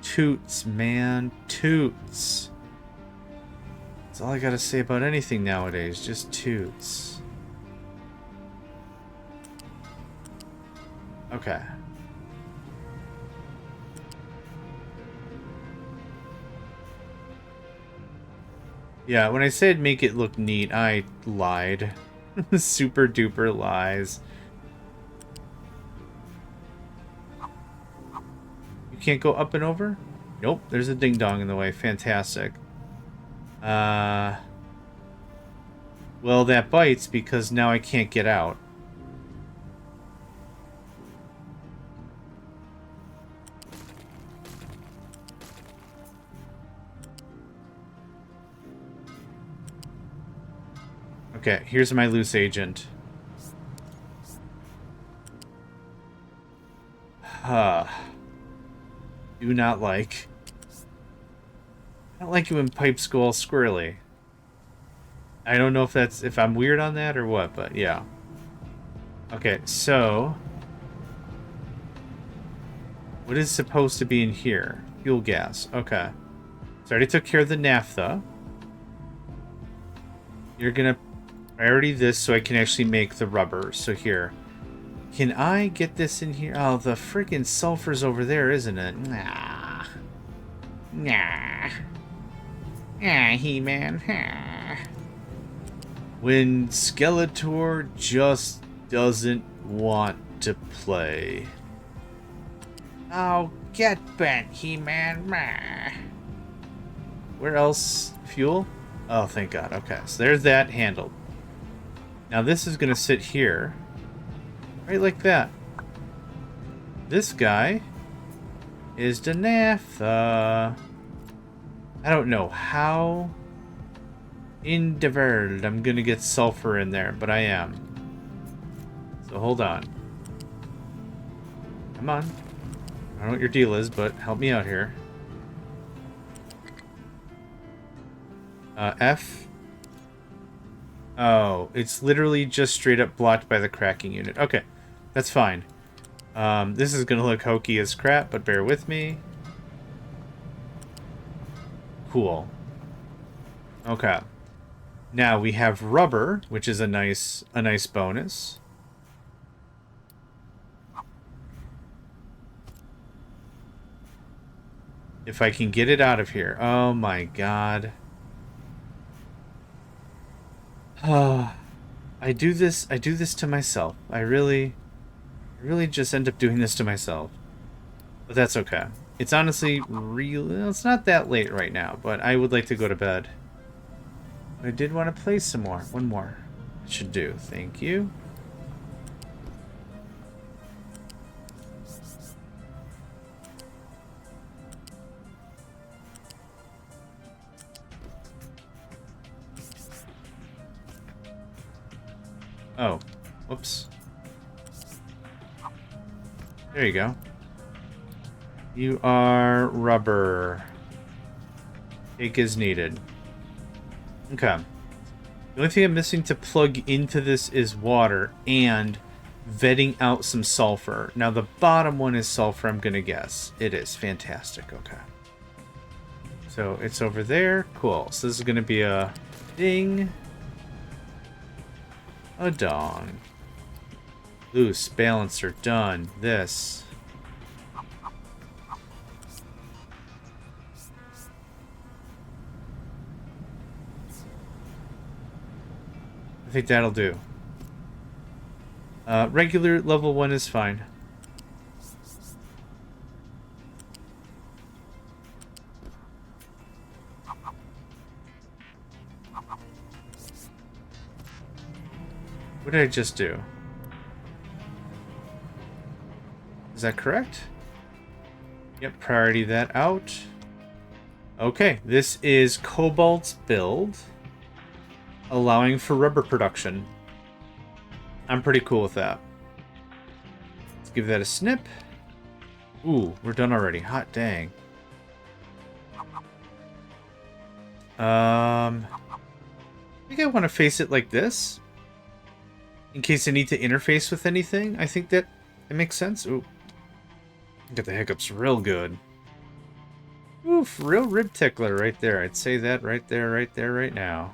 Toots, man. Toots. That's all I gotta say about anything nowadays. Just toots. Okay. Yeah, when I said make it look neat, I lied. Super duper lies. You can't go up and over? Nope, there's a ding-dong in the way. Fantastic. Well, that bites because now I can't get out. Okay, here's my loose agent. Do not like. I don't like it when pipes go all squirrely. I don't know if I'm weird on that or what, but yeah. Okay, so what is supposed to be in here? Fuel gas. Okay. So I already took care of the naphtha. You're gonna priority this so I can actually make the rubber. So here. Can I get this in here? Oh, the freaking sulfur's over there, isn't it? Nah. Nah. Ah, He-Man. Ah. When Skeletor just doesn't want to play. Oh, get bent, He-Man. Where else? Fuel? Oh, thank God. Okay, so there's that handled. Now this is going to sit here. Right like that. This guy is the naphtha. I don't know how in the world I'm going to get sulfur in there, but I am. So hold on. Come on. I don't know what your deal is, but help me out here. F. Oh, it's literally just straight up blocked by the cracking unit. Okay, that's fine. This is going to look hokey as crap, but bear with me. Cool. Okay. Now we have rubber, which is a nice bonus. If I can get it out of here. Oh my God. I do this to myself. I really just end up doing this to myself. But that's okay. It's honestly it's not that late right now, but I would like to go to bed. I did want to play some more. One more. It should do. Thank you. Oh, whoops. There you go. You are rubber. Take is needed. Okay. The only thing I'm missing to plug into this is water and vetting out some sulfur. Now, the bottom one is sulfur, I'm going to guess. It is. Fantastic. Okay. So, it's over there. Cool. So, this is going to be a ding. A dong. Loose. Balancer. Done. This. I think that'll do. Regular level 1 is fine. What did I just do? Is that correct? Yep, priority that out. Okay, this is Cobalt's build, allowing for rubber production. I'm pretty cool with that. Let's give that a snip. Ooh, we're done already. Hot dang. I think I want to face it like this. In case I need to interface with anything. I think that it makes sense. Ooh. Get the hiccups real good. Oof, real rib tickler right there. I'd say that right there, right now.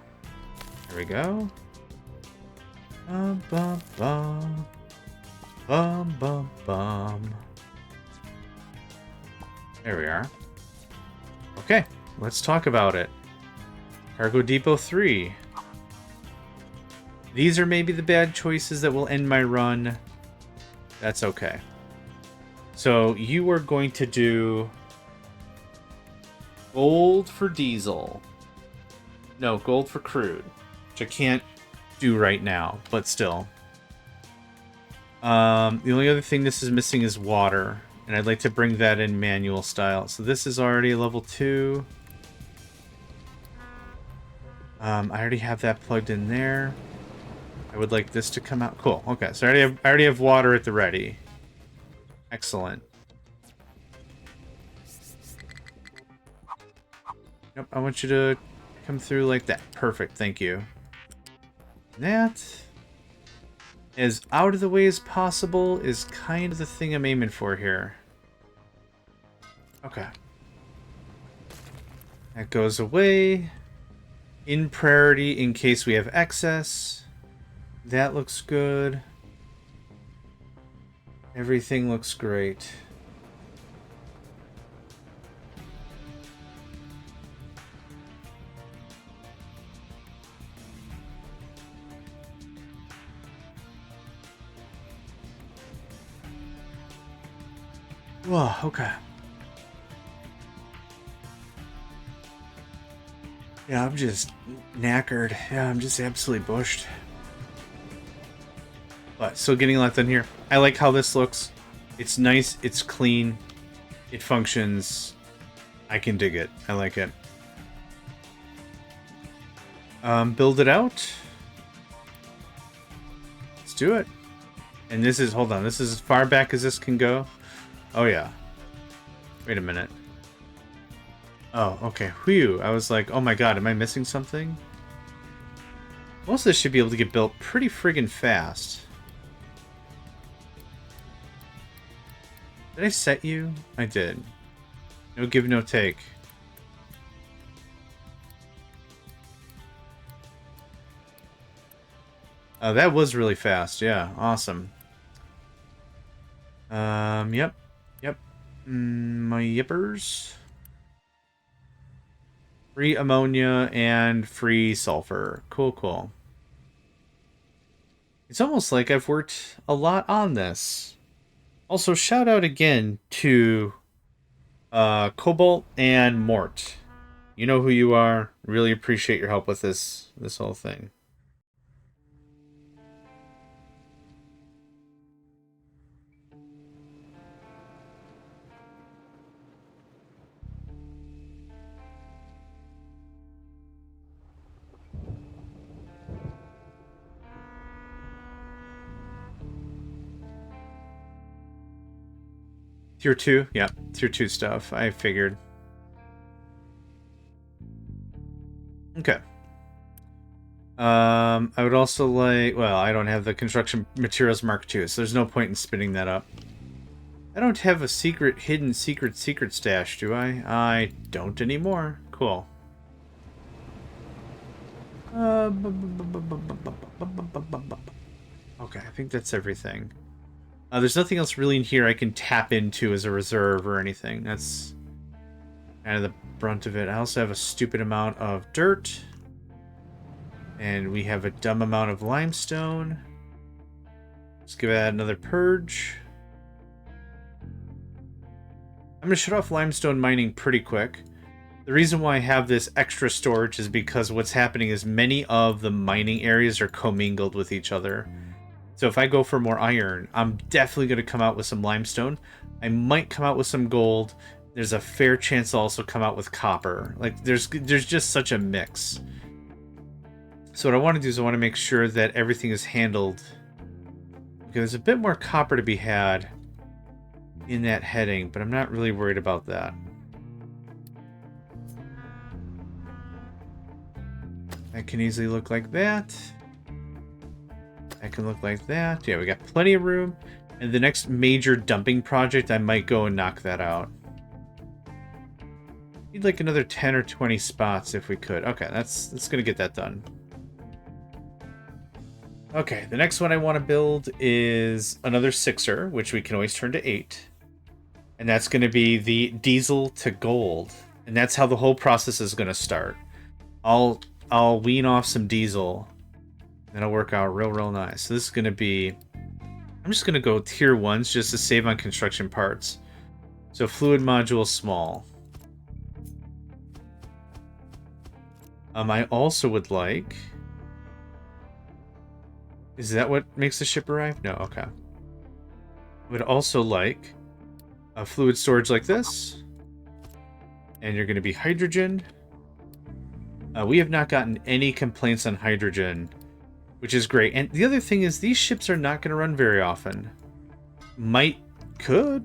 There we go. Bum, bum, bum. Bum, bum, bum. There we are. Okay, let's talk about it. Cargo Depot 3. These are maybe the bad choices that will end my run. That's okay. So you are going to do gold for diesel. No, gold for crude, which I can't do right now, but still. The only other thing this is missing is water, and I'd like to bring that in manual style. So this is already level 2. I already have that plugged in there. I would like this to come out. Cool. Okay, so I already have water at the ready. Excellent. Nope, I want you to come through like that. Perfect, thank you. That, as out of the way as possible, is kind of the thing I'm aiming for here. Okay. That goes away. In priority in case we have excess. That looks good. Everything looks great. Whoa, okay. Yeah, I'm just knackered. Yeah, I'm just absolutely bushed. But still getting a lot done here. I like how this looks. It's nice, it's clean, it functions. I can dig it. I like it. Build it out. Let's do it. And this is, hold on, this is as far back as this can go. Oh yeah. Wait a minute. Oh, okay. Whew. I was like, oh my god, am I missing something? Most of this should be able to get built pretty friggin' fast. Did I set you? I did. No give, no take. That was really fast. Yeah, awesome. Yep. Yep. My yippers. Free ammonia and free sulfur. Cool, cool. It's almost like I've worked a lot on this. Also, shout out again to Cobalt and Mort. You know who you are. Really appreciate your help with this whole thing. Tier 2? Yeah, Tier 2 stuff. I figured. Okay. I would also like... Well, I don't have the construction materials mark 2, so there's no point in spinning that up. I don't have a hidden secret stash, do I? I don't anymore. Cool. Okay, I think that's everything. There's nothing else really in here I can tap into as a reserve or anything. That's kind of the brunt of it. I also have a stupid amount of dirt. And we have a dumb amount of limestone. Let's give that another purge. I'm going to shut off limestone mining pretty quick. The reason why I have this extra storage is because what's happening is many of the mining areas are commingled with each other. So if I go for more iron, I'm definitely going to come out with some limestone. I might come out with some gold. There's a fair chance I'll also come out with copper. Like, there's just such a mix. So what I want to do is I want to make sure that everything is handled. Okay, there's a bit more copper to be had in that heading, but I'm not really worried about that. That can easily look like that. That can look like that. Yeah, we got plenty of room. And the next major dumping project, I might go and knock that out. Need like another 10 or 20 spots if we could. Okay, that's going to get that done. Okay, the next one I want to build is another 6er, which we can always turn to 8. And that's going to be the diesel to gold. And that's how the whole process is going to start. I'll wean off some diesel. And it'll work out real nice. So this is going to be... I'm just going to go tier 1s just to save on construction parts. So fluid module small. I also would like... Is that what makes the ship arrive? No, okay. I would also like a fluid storage like this. And you're going to be hydrogen. We have not gotten any complaints on hydrogen, which is great. And the other thing is these ships are not going to run very often. Might could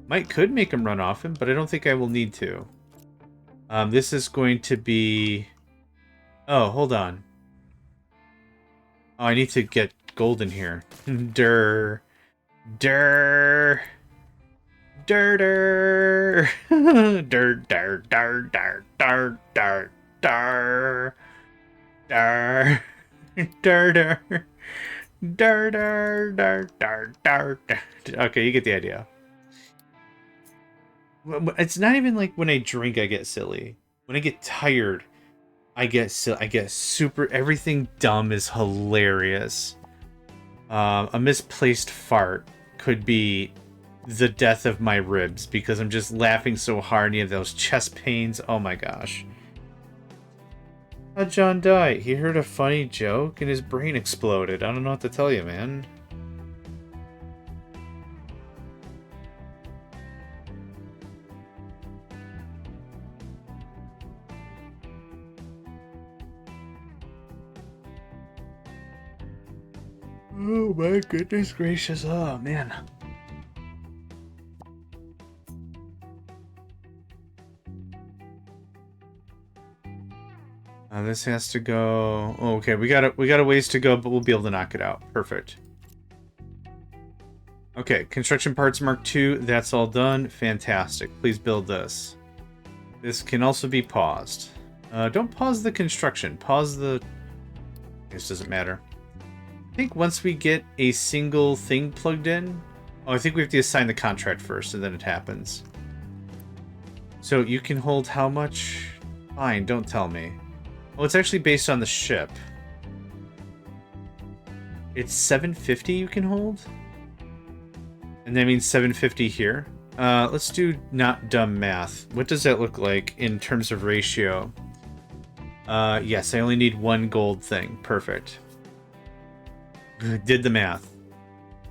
make them run often, but I don't think I will need to. This is going to be... Oh, hold on. Oh, I need to get gold in here. Durr. Durr. Durr. Durr. Durr. Durr. Durr. Durr. Durr. Durr. Durr. Durr. Durr. Durr. Durr. Durr. Durr. Durr. Okay, you get the idea. It's not even like when I drink I get silly. When I get tired, I get super... Everything dumb is hilarious. A misplaced fart could be the death of my ribs because I'm just laughing so hard and you have those chest pains. Oh my gosh. How'd John die? He heard a funny joke and his brain exploded. I don't know what to tell you, man. Oh my goodness gracious. Oh man. This has to go... Oh, okay, we got a ways to go, but we'll be able to knock it out. Perfect. Okay, construction parts mark 2. That's all done. Fantastic. Please build this. This can also be paused. Don't pause the construction. Pause the... This doesn't matter. I think once we get a single thing plugged in... Oh, I think we have to assign the contract first, and then it happens. So you can hold how much? Fine, don't tell me. Oh, it's actually based on the ship. It's 750 you can hold? And that means 750 here. Let's do not dumb math. What does that look like in terms of ratio? Yes, I only need 1 gold thing. Perfect. Did the math.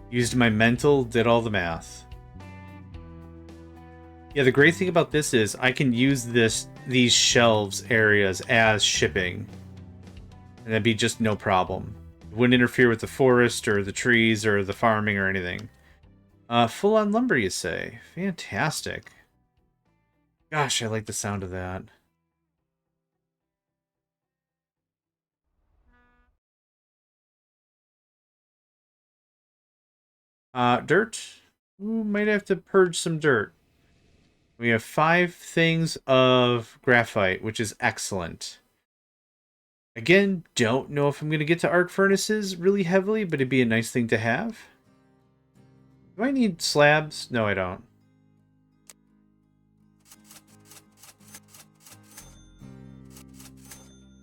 Used my mental, did all the math. Yeah, the great thing about this is I can use these shelves areas as shipping. And that'd be just no problem. It wouldn't interfere with the forest or the trees or the farming or anything. Full-on lumber, you say? Fantastic. Gosh, I like the sound of that. Dirt? Ooh, might have to purge some dirt. We have 5 things of graphite, which is excellent. Again, don't know if I'm going to get to arc furnaces really heavily, but it'd be a nice thing to have. Do I need slabs? No, I don't.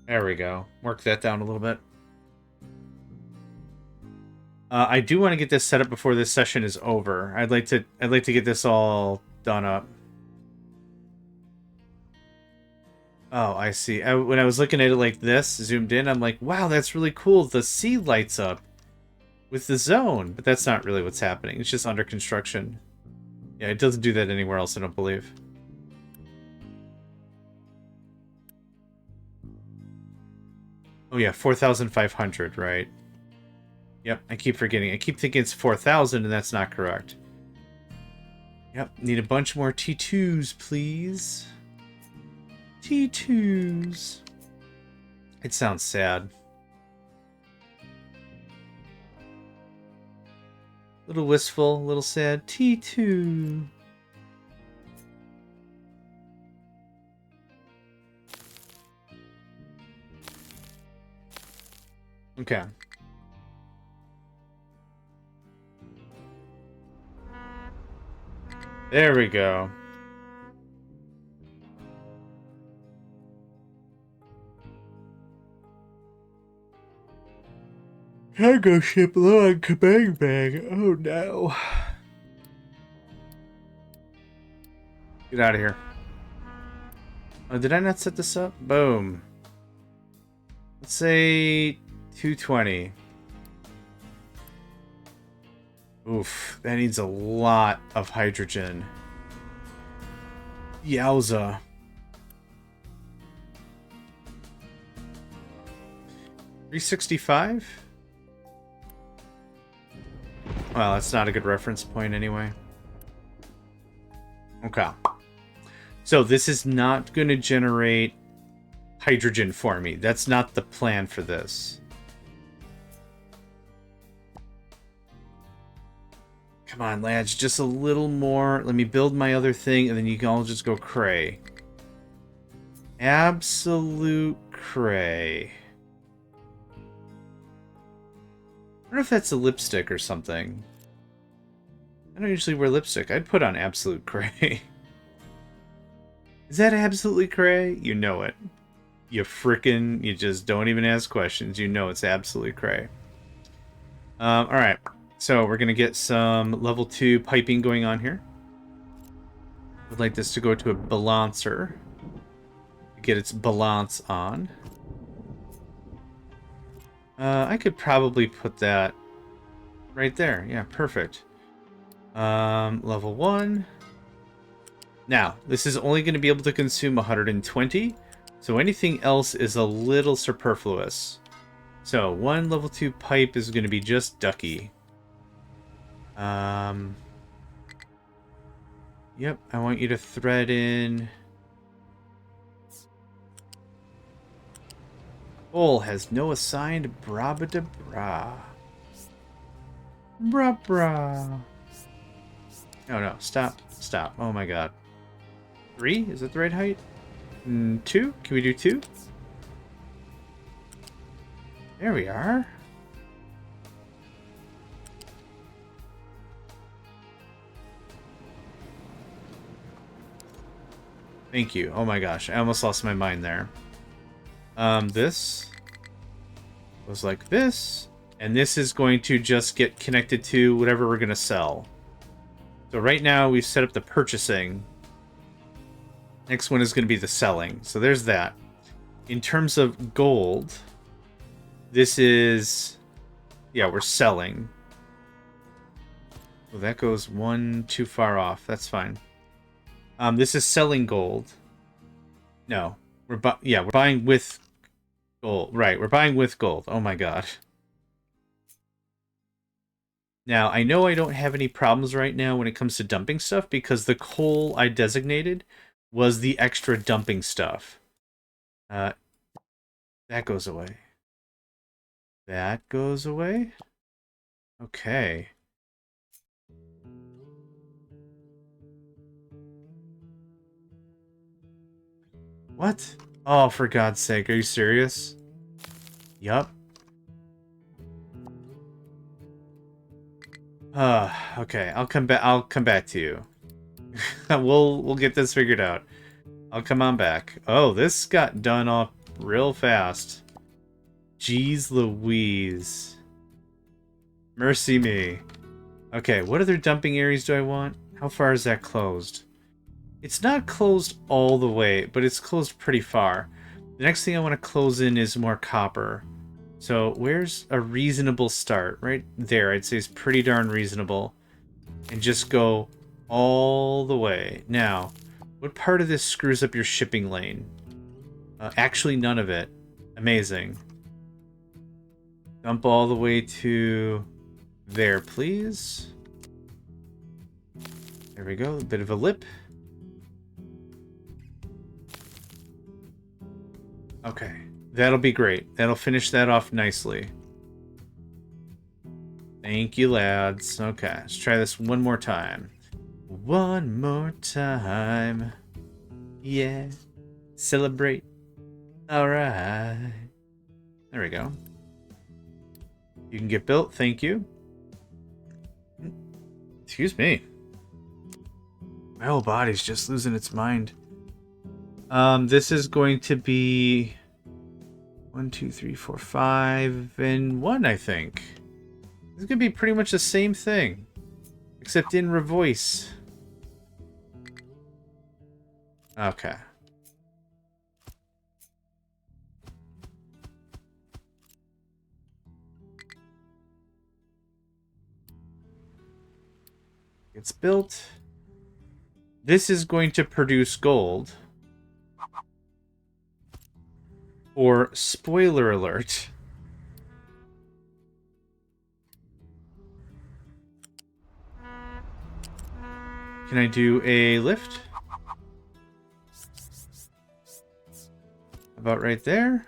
There we go. Work that down a little bit. I do want to get this set up before this session is over. I'd like to get this all done up. Oh, I see. When I was looking at it like this, zoomed in, I'm like, wow, that's really cool. The sea lights up with the zone. But that's not really what's happening. It's just under construction. Yeah, it doesn't do that anywhere else, I don't believe. Oh yeah, 4,500, right? Yep, I keep forgetting. I keep thinking it's 4,000, and that's not correct. Yep, need a bunch more T2s, please. T2s. It sounds sad. A little wistful, a little sad. T2. Okay. There we go. Cargo ship low on kabang bag. Oh no. Get out of here. Oh, did I not set this up? Boom. Let's say 220. Oof, that needs a lot of hydrogen. Yowza. $365? Well, that's not a good reference point anyway. Okay. So this is not going to generate hydrogen for me. That's not the plan for this. Come on, lads, just a little more. Let me build my other thing, and then you can all just go cray. Absolute cray. I don't know if that's a lipstick or something. I don't usually wear lipstick. I'd put on absolute cray. Is that absolutely cray? You know it. You just don't even ask questions. You know it's absolutely cray. Alright. So we're going to get some level 2 piping going on here. I'd like this to go to a balancer. Get its balance on. I could probably put that right there. Yeah, perfect. Level 1. Now, this is only going to be able to consume 120, so anything else is a little superfluous. So, 1 level 2 pipe is going to be just ducky. Yep, I want you to thread in. Coal has no assigned brabada bra. Bra bra. No, stop. Oh my god. 3? Is that the right height? 2? Can we do 2? There we are. Thank you. Oh my gosh, I almost lost my mind there. This goes like this, and this is going to just get connected to whatever we're going to sell. So right now we've set up the purchasing. Next one is going to be the selling. So there's that. In terms of gold, this is... yeah, we're selling. Well, that goes one too far off. That's fine. This is selling gold. No. We're buying with gold. Right, we're buying with gold. Oh my god. Now, I know I don't have any problems right now when it comes to dumping stuff because the coal I designated was the extra dumping stuff. That goes away. That goes away. Okay. What? Oh, for God's sake, are you serious? Yup. Okay, I'll come back to you. We'll get this figured out. I'll come on back. Oh, this got done off real fast. Jeez Louise. Mercy me. Okay, what other dumping areas do I want? How far is that closed? It's not closed all the way, but it's closed pretty far. The next thing I want to close in is more copper. So where's a reasonable start? Right there, I'd say is pretty darn reasonable. And just go all the way. Now, what part of this screws up your shipping lane? Actually, none of it. Amazing. Dump all the way to there, please. There we go. A bit of a lip. Okay. That'll be great. That'll finish that off nicely. Thank you, lads. Okay, let's try this one more time. One more time. Yeah. Celebrate. Alright. There we go. You can get built. Thank you. Excuse me. My whole body's just losing its mind. This is going to be 1, 2, 3, 4, 5, and 1, I think. This is going to be pretty much the same thing, except in revoice. Okay. It's built. This is going to produce gold. Or, spoiler alert. Can I do a lift? About right there.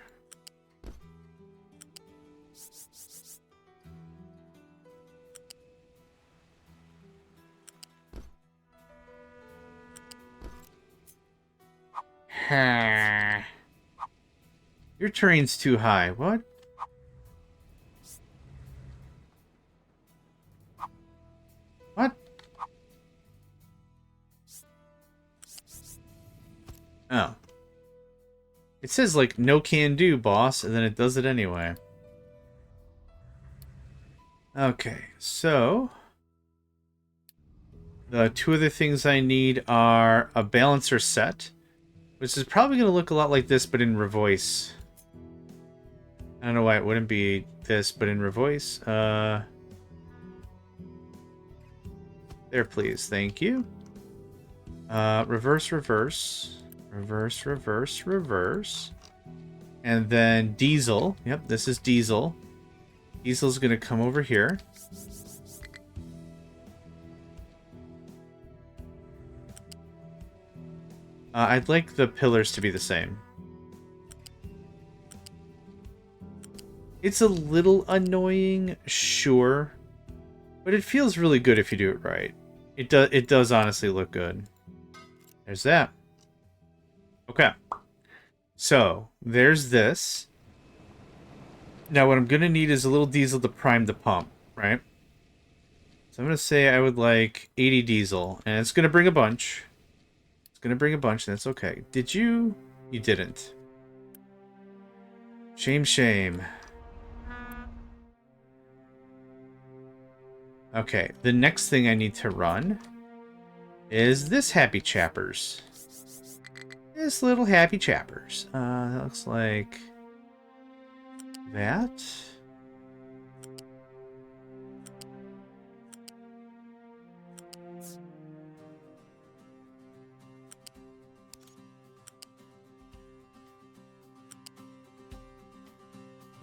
Your terrain's too high. What? What? Oh. It says, like, no can do, boss, and then it does it anyway. Okay, so... the two other things I need are a balancer set, which is probably going to look a lot like this, but in revoice. I don't know why it wouldn't be this, but in revoice. There, please. Thank you. Reverse, reverse. Reverse, reverse, reverse. And then diesel. Yep, this is diesel. Diesel's going to come over here. I'd like the pillars to be the same. It's a little annoying, sure. But it feels really good if you do it right. It does honestly look good. There's that. Okay. So, there's this. Now what I'm going to need is a little diesel to prime the pump, right? So I'm going to say I would like 80 diesel. And it's going to bring a bunch. It's going to bring a bunch, and that's okay. Did you? You didn't. Shame, shame. Okay, the next thing I need to run is this Happy Chappers. This little Happy Chappers. That looks like that.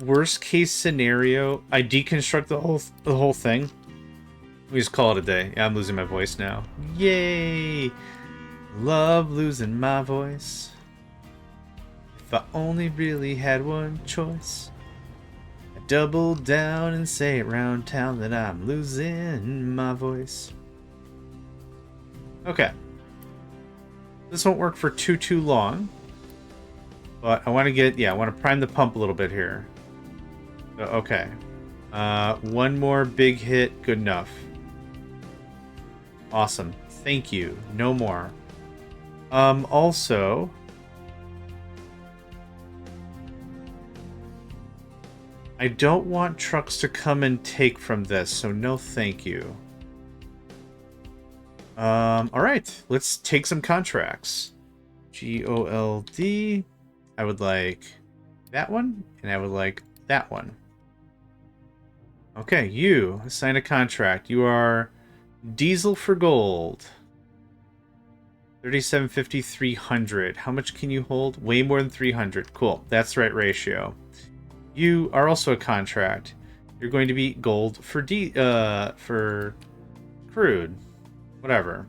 Worst case scenario, I deconstruct the whole thing. We just call it a day. Yeah, I'm losing my voice now. Yay! Love losing my voice. If I only really had one choice, I'd double down and say it round town that I'm losing my voice. Okay. This won't work for too long. But I want to get, I want to prime the pump a little bit here. So, okay. One more big hit, good enough. Awesome. Thank you. No more. Also, I don't want trucks to come and take from this, so no thank you. Alright, let's take some contracts. GOLD. I would like that one, and I would like that one. Okay, you assign a contract. You are diesel for gold. 3750, 300. How much can you hold? Way more than 300. Cool. That's the right ratio. You are also a contract. You're going to be gold for crude. Whatever.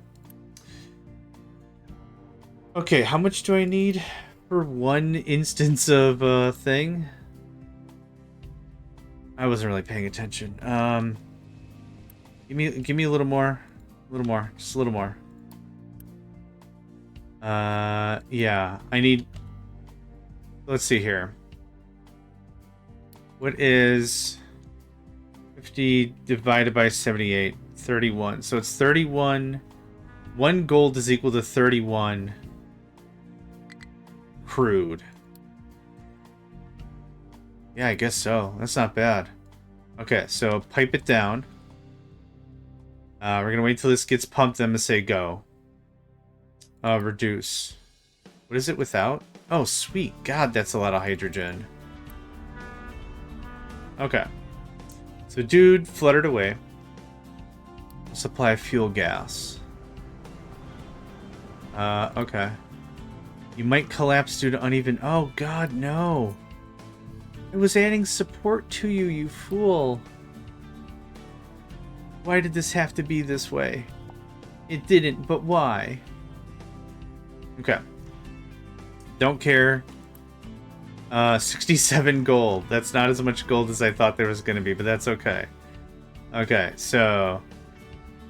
Okay, how much do I need for one instance of thing? I wasn't really paying attention. Give me a little more. A little more. Just a little more. Yeah. I need... Let's see here. What is 50 divided by 78? 31. So it's 31. 1 gold is equal to 31 crude. Yeah, I guess so. That's not bad. Okay, so pipe it down. We're going to wait till this gets pumped, then I'm going to say go. Reduce. What is it without? Oh, sweet. God, that's a lot of hydrogen. Okay. So dude fluttered away. Supply fuel gas. Okay. You might collapse due to uneven... Oh, God, no. I was adding support to you, you fool. Why did this have to be this way? It didn't, but why? Okay. Don't care. 67 gold. That's not as much gold as I thought there was going to be, but that's okay. Okay, so...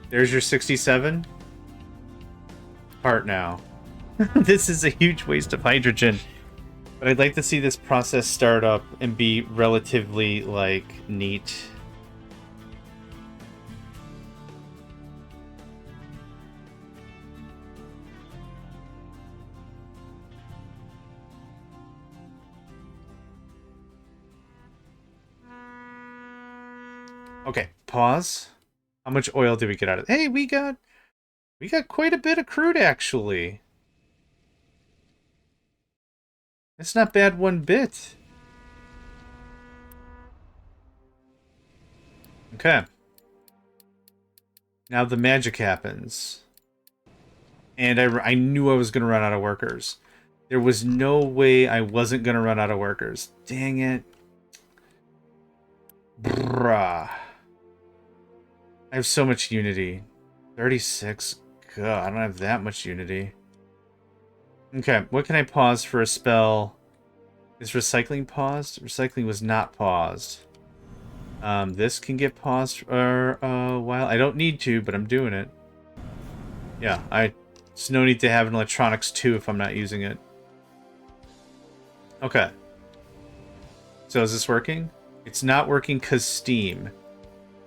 There's your 67. Part now. This is a huge waste of hydrogen. But I'd like to see this process start up and be relatively, like, neat. Okay, pause. How much oil did we get out of it? Hey, we got quite a bit of crude, actually. It's not bad one bit. Okay. Now the magic happens. And I knew I was going to run out of workers. There was no way I wasn't going to run out of workers. Dang it. Bruh. I have so much unity. 36. God, I don't have that much unity. Okay, what can I pause for a spell? Is recycling paused? Recycling was not paused. This can get paused for a while. I don't need to, but I'm doing it. Yeah, there's no need to have an electronics 2 if I'm not using it. Okay. So is this working? It's not working because Steam.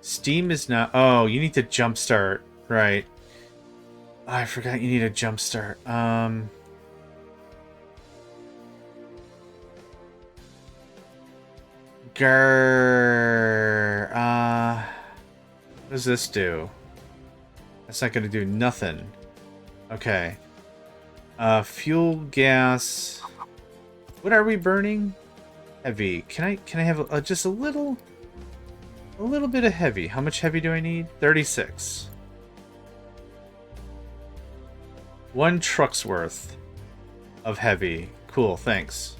Steam is not... Oh, you need to jumpstart. Right. Oh, I forgot you need a jumpstart. Grrr. What does this do? That's not going to do nothing. Okay. Fuel, gas. What are we burning? Heavy. Can I have just a little bit of heavy? How much heavy do I need? 36. 1 truck's worth of heavy. Cool, thanks.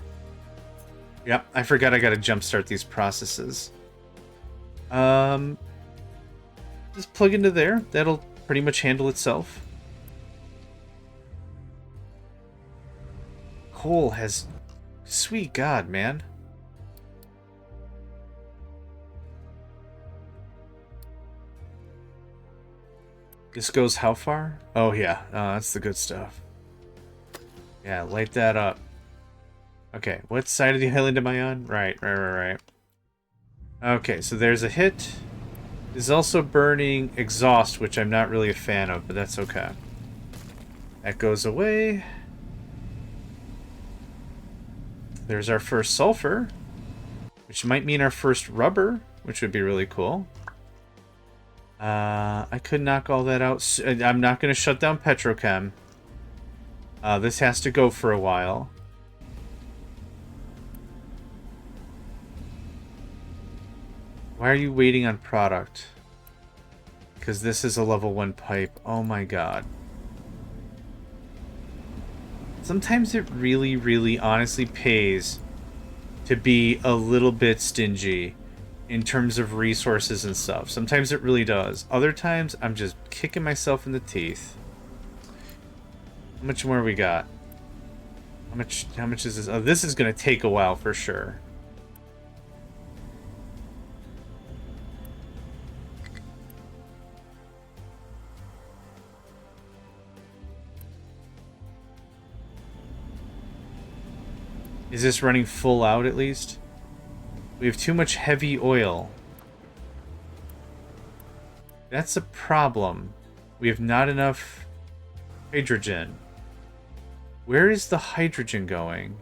Yep, I forgot I gotta jumpstart these processes. Just plug into there. That'll pretty much handle itself. Coal has... Sweet God, man. This goes how far? Oh, yeah. That's the good stuff. Yeah, light that up. Okay, what side of the island am I on? Right. Okay, so there's a hit. It's also burning exhaust, which I'm not really a fan of, but that's okay. That goes away. There's our first sulfur, which might mean our first rubber, which would be really cool. I could knock all that out. I'm not going to shut down Petrochem. This has to go for a while. Why are you waiting on product? Because this is a level 1 pipe. Oh my god. Sometimes it really, really honestly pays to be a little bit stingy in terms of resources and stuff. Sometimes it really does. Other times, I'm just kicking myself in the teeth. How much more we got? How much is this? Oh, this is going to take a while for sure. Is this running full out at least? We have too much heavy oil. That's a problem. We have not enough hydrogen. Where is the hydrogen going?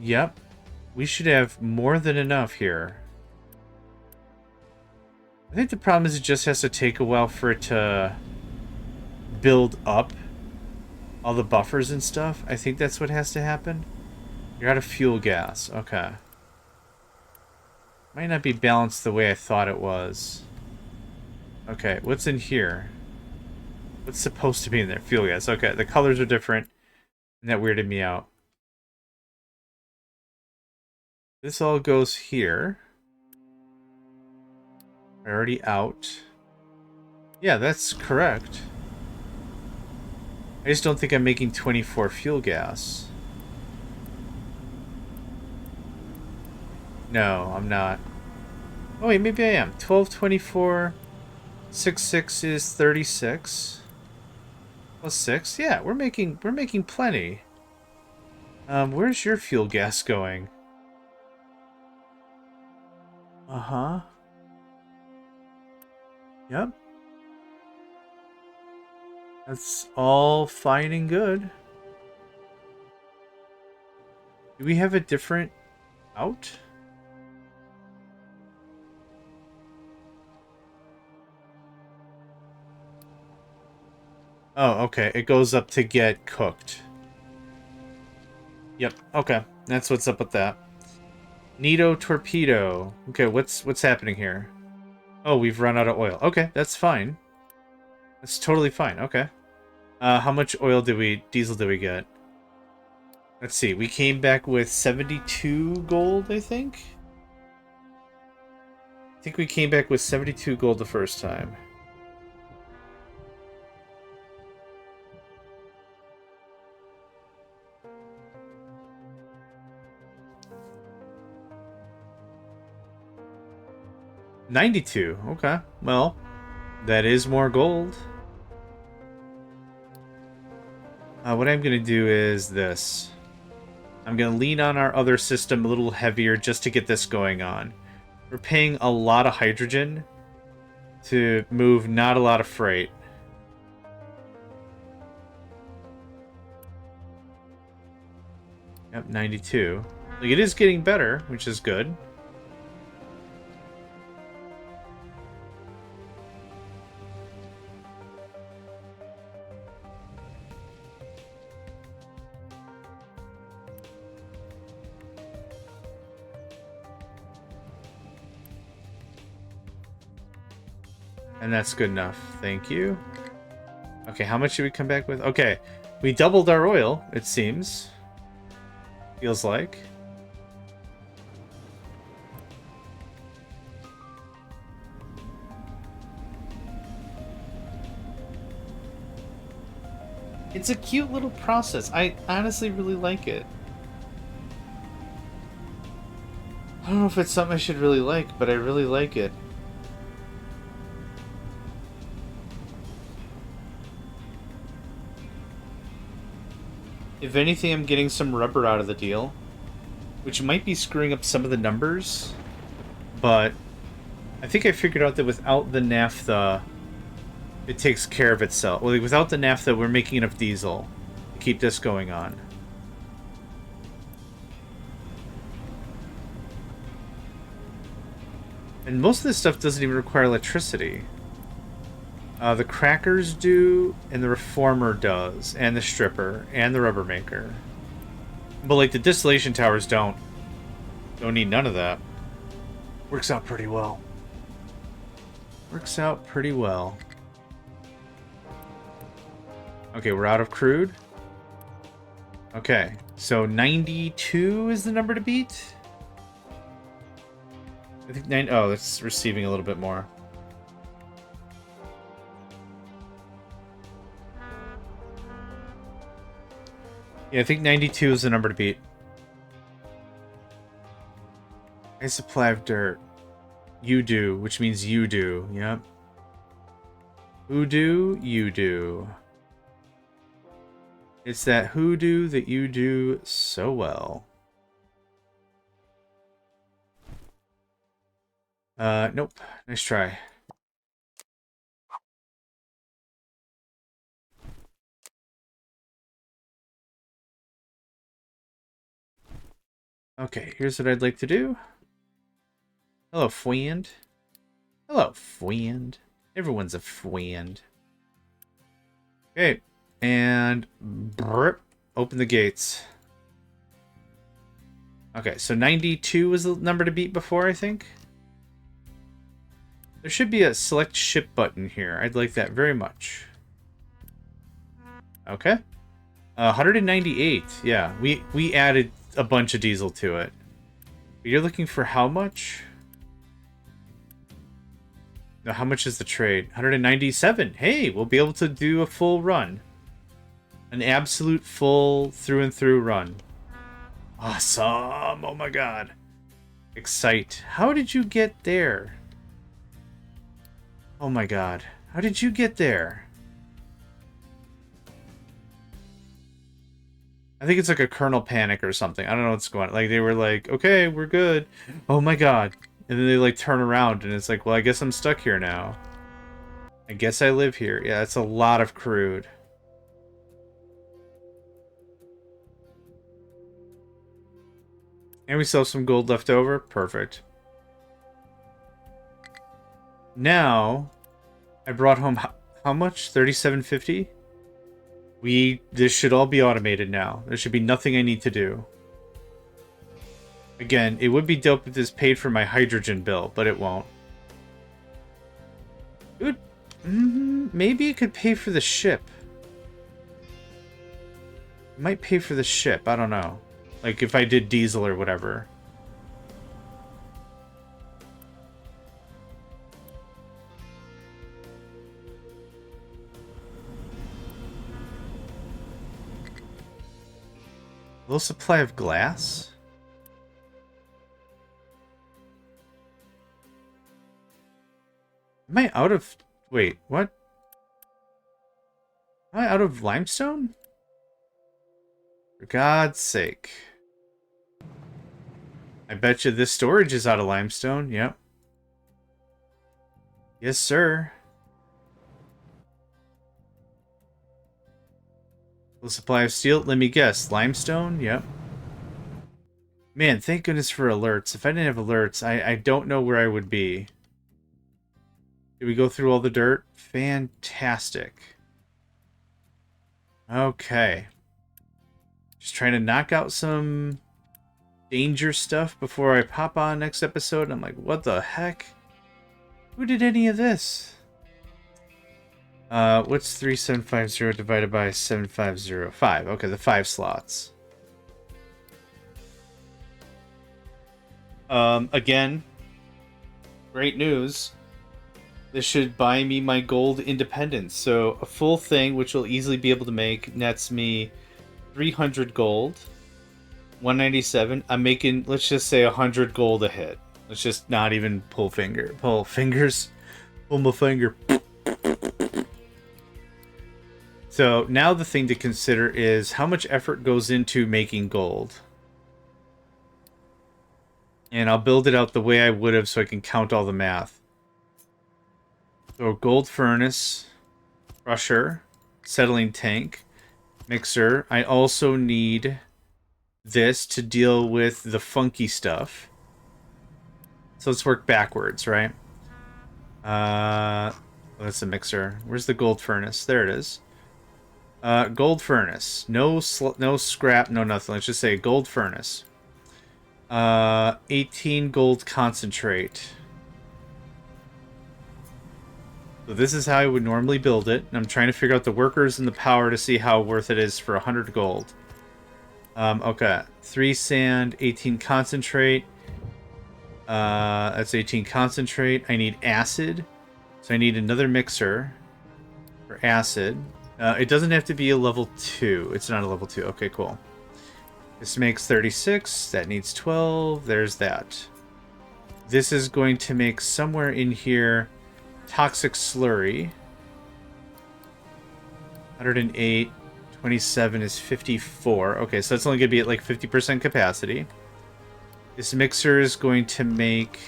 Yep. We should have more than enough here. I think the problem is it just has to take a while for it to build up all the buffers and stuff. I think that's what has to happen. You're out of fuel gas. Okay. Might not be balanced the way I thought it was. Okay, what's in here? What's supposed to be in there? Fuel gas. Okay, the colors are different. And that weirded me out. This all goes here. Priority out. Yeah, that's correct. I just don't think I'm making 24 fuel gas. No, I'm not. Oh wait, maybe I am. 12, 24, 6 is 36. Plus 6? Yeah, we're making plenty. Where's your fuel gas going? Uh-huh. Yep. That's all fine and good. Do we have a different out? Oh, okay. It goes up to get cooked. Yep. Okay. That's what's up with that. Nito torpedo. Okay, what's happening here? Oh, we've run out of oil. Okay, that's fine. That's totally fine. Okay. How much diesel did we get? Let's see. We came back with 72 gold, I think. I think we came back with 72 gold the first time. $92. Okay. Well, that is more gold. What I'm going to do is this. I'm going to lean on our other system a little heavier just to get this going on. We're paying a lot of hydrogen to move not a lot of freight. Yep, 92. Like, it is getting better, which is good. And that's good enough. Thank you. Okay, how much should we come back with? Okay, we doubled our oil, it seems. Feels like. It's a cute little process. I honestly really like it. I don't know if it's something I should really like, but I really like it. If anything, I'm getting some rubber out of the deal, which might be screwing up some of the numbers, but I think I figured out that without the naphtha, it takes care of itself. Well, without the naphtha, we're making enough diesel to keep this going on. And most of this stuff doesn't even require electricity. The crackers do, and the reformer does, and the stripper, and the rubber maker. But like the distillation towers don't need none of that. Works out pretty well. Works out pretty well. Okay, we're out of crude. Okay, so 92 is the number to beat. I think oh, that's receiving a little bit more. Yeah, I think 92 is the number to beat. A supply of dirt. You do, which means you do. Yep. Who do, you do. It's that hoodoo that you do so well. Nope. Nice try. Okay, here's what I'd like to do. Hello, friend. Hello, friend. Everyone's a friend. Okay, and burp, open the gates. Okay, so 92 was the number to beat before, I think. There should be a select ship button here. I'd like that very much. Okay. 198. Yeah, we added a bunch of diesel to it. You're looking for how much? No, how much is the trade? 197. Hey, we'll be able to do a full run. An absolute full through and through run. Awesome. Oh my god. Excite. How did you get there? Oh my god. How did you get there? I think it's like a kernel panic or something. I don't know what's going on. Like, they were like, okay, we're good. Oh my god. And then they, like, turn around, and it's like, well, I guess I'm stuck here now. I guess I live here. Yeah, that's a lot of crude. And we still have some gold left over. Perfect. Now, I brought home how much? 37.50? This should all be automated now. There should be nothing I need to do. Again, it would be dope if this paid for my hydrogen bill, but it won't. It would, maybe it could pay for the ship. It might pay for the ship, I don't know. Like if I did diesel or whatever. Low supply of glass? Am I out of... Wait, what? Am I out of limestone? For God's sake. I bet you this storage is out of limestone. Yep. Yes, sir. Low supply of steel? Let me guess. Limestone? Yep. Man, thank goodness for alerts. If I didn't have alerts, I don't know where I would be. Did we go through all the dirt? Fantastic. Okay. Just trying to knock out some danger stuff before I pop on next episode. I'm like, what the heck? Who did any of this? What's 3750 divided by 7505? Okay, the 5 slots. Again, great news. This should buy me my gold independence. So a full thing, which will easily be able to make, nets me 300 gold. 197. I'm making, let's just say 100 gold a hit. Let's just not even pull fingers. Pull my finger. So now the thing to consider is how much effort goes into making gold. And I'll build it out the way I would have so I can count all the math. So gold furnace, crusher, settling tank, mixer. I also need this to deal with the funky stuff. So let's work backwards, right? That's a mixer. Where's the gold furnace? There it is. Gold furnace. No scrap, no nothing. Let's just say gold furnace. 18 gold concentrate. So this is how I would normally build it. I'm trying to figure out the workers and the power to see how worth it is for 100 gold. Okay. 3 sand, 18 concentrate. That's 18 concentrate. I need acid. So I need another mixer for acid. It doesn't have to be a level 2. It's not a level 2. Okay, cool. This makes 36. That needs 12. There's that. This is going to make somewhere in here toxic slurry. 108. 27 is 54. Okay, so that's only going to be at like 50% capacity. This mixer is going to make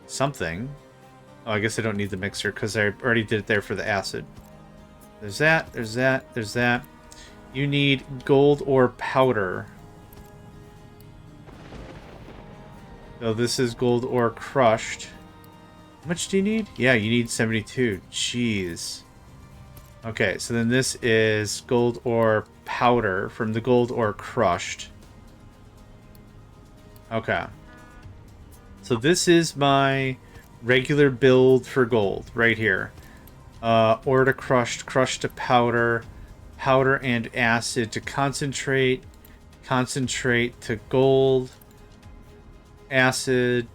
something. Oh, I guess I don't need the mixer because I already did it there for the acid. There's that, there's that, there's that. You need gold ore powder. So this is gold ore crushed. How much do you need? Yeah, you need 72. Jeez. Okay, so then this is gold ore powder from the gold ore crushed. Okay. So this is my regular build for gold right here. Ore to crushed, crushed to powder, powder and acid to concentrate, concentrate to gold, acid.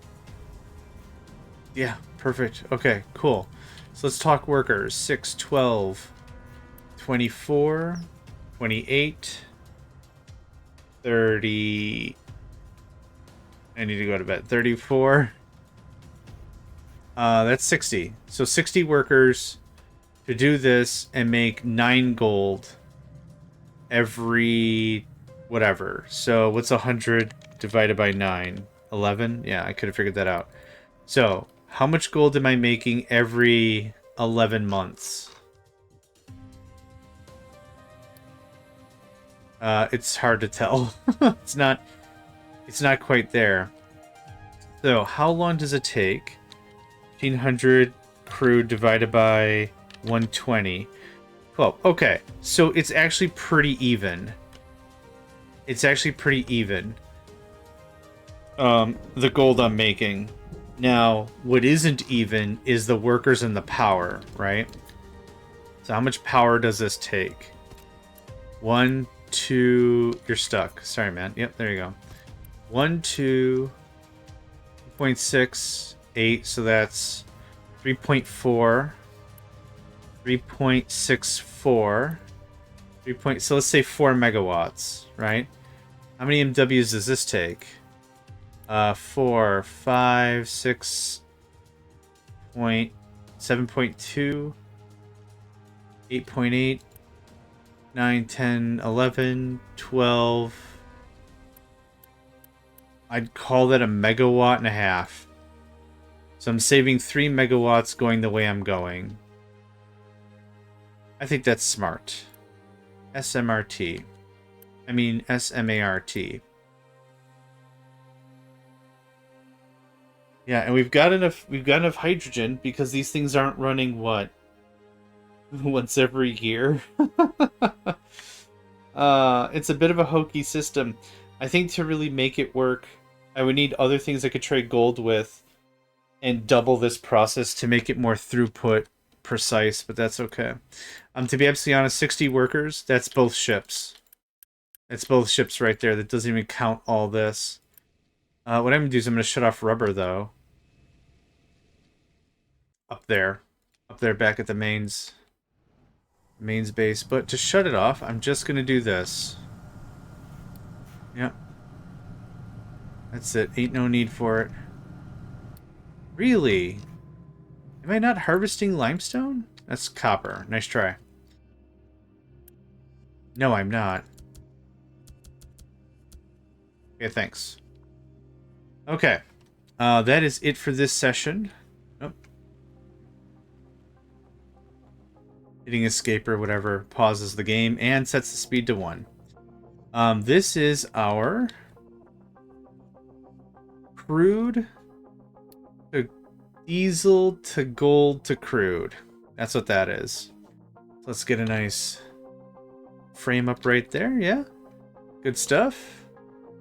Yeah, perfect. Okay, cool. So let's talk workers. 6, 12, 24, 28, 30. I need to go to bed. 34. That's 60. So 60 workers to do this and make 9 gold every whatever. So what's 100 divided by 9? 11? Yeah, I could have figured that out. So how much gold am I making every 11 months? It's hard to tell. It's not quite there. So how long does it take? 1500 crude divided by 120. 12. Okay, so it's actually pretty even. It's actually pretty even. The gold I'm making. Now, what isn't even is the workers and the power, right? So how much power does this take? 1, 2... You're stuck. Sorry, man. Yep, there you go. 1, 2... 2.6, 8, so that's 3.4, 3.64, so let's say 4 megawatts, right? How many MWs does this take? 4, 5, 6, 7.2, 8.8, 9, 10, 11, 12. I'd call that a megawatt and a half. So I'm saving 3 megawatts going the way I'm going. I think that's smart. SMRT. I mean SMART. Yeah, and we've got enough hydrogen because these things aren't running what? Once every year? It's a bit of a hokey system. I think to really make it work, I would need other things I could trade gold with and double this process to make it more throughput precise, but that's okay. To be absolutely honest, 60 workers, that's both ships. It's both ships right there. That doesn't even count all this. What I'm going to do is I'm going to shut off rubber, though. up there back at the mains base. But to shut it off, I'm just gonna do this. Yep. That's it. Ain't no need for it. Really? Am I not harvesting limestone? That's copper. Nice try. No, I'm not. Okay, thanks. Okay. That is it for this session. Oh. Hitting escape or whatever pauses the game and sets the speed to 1. This is our crude to diesel to gold to crude. That's what that is. Let's get a nice frame up right there. Yeah, good stuff.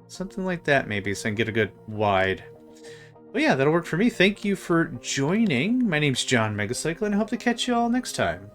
Something like that maybe, so I can get a good wide. But yeah, that'll work for me. Thank you for joining. My name's JohnMegacycle, and I hope to catch you all next time.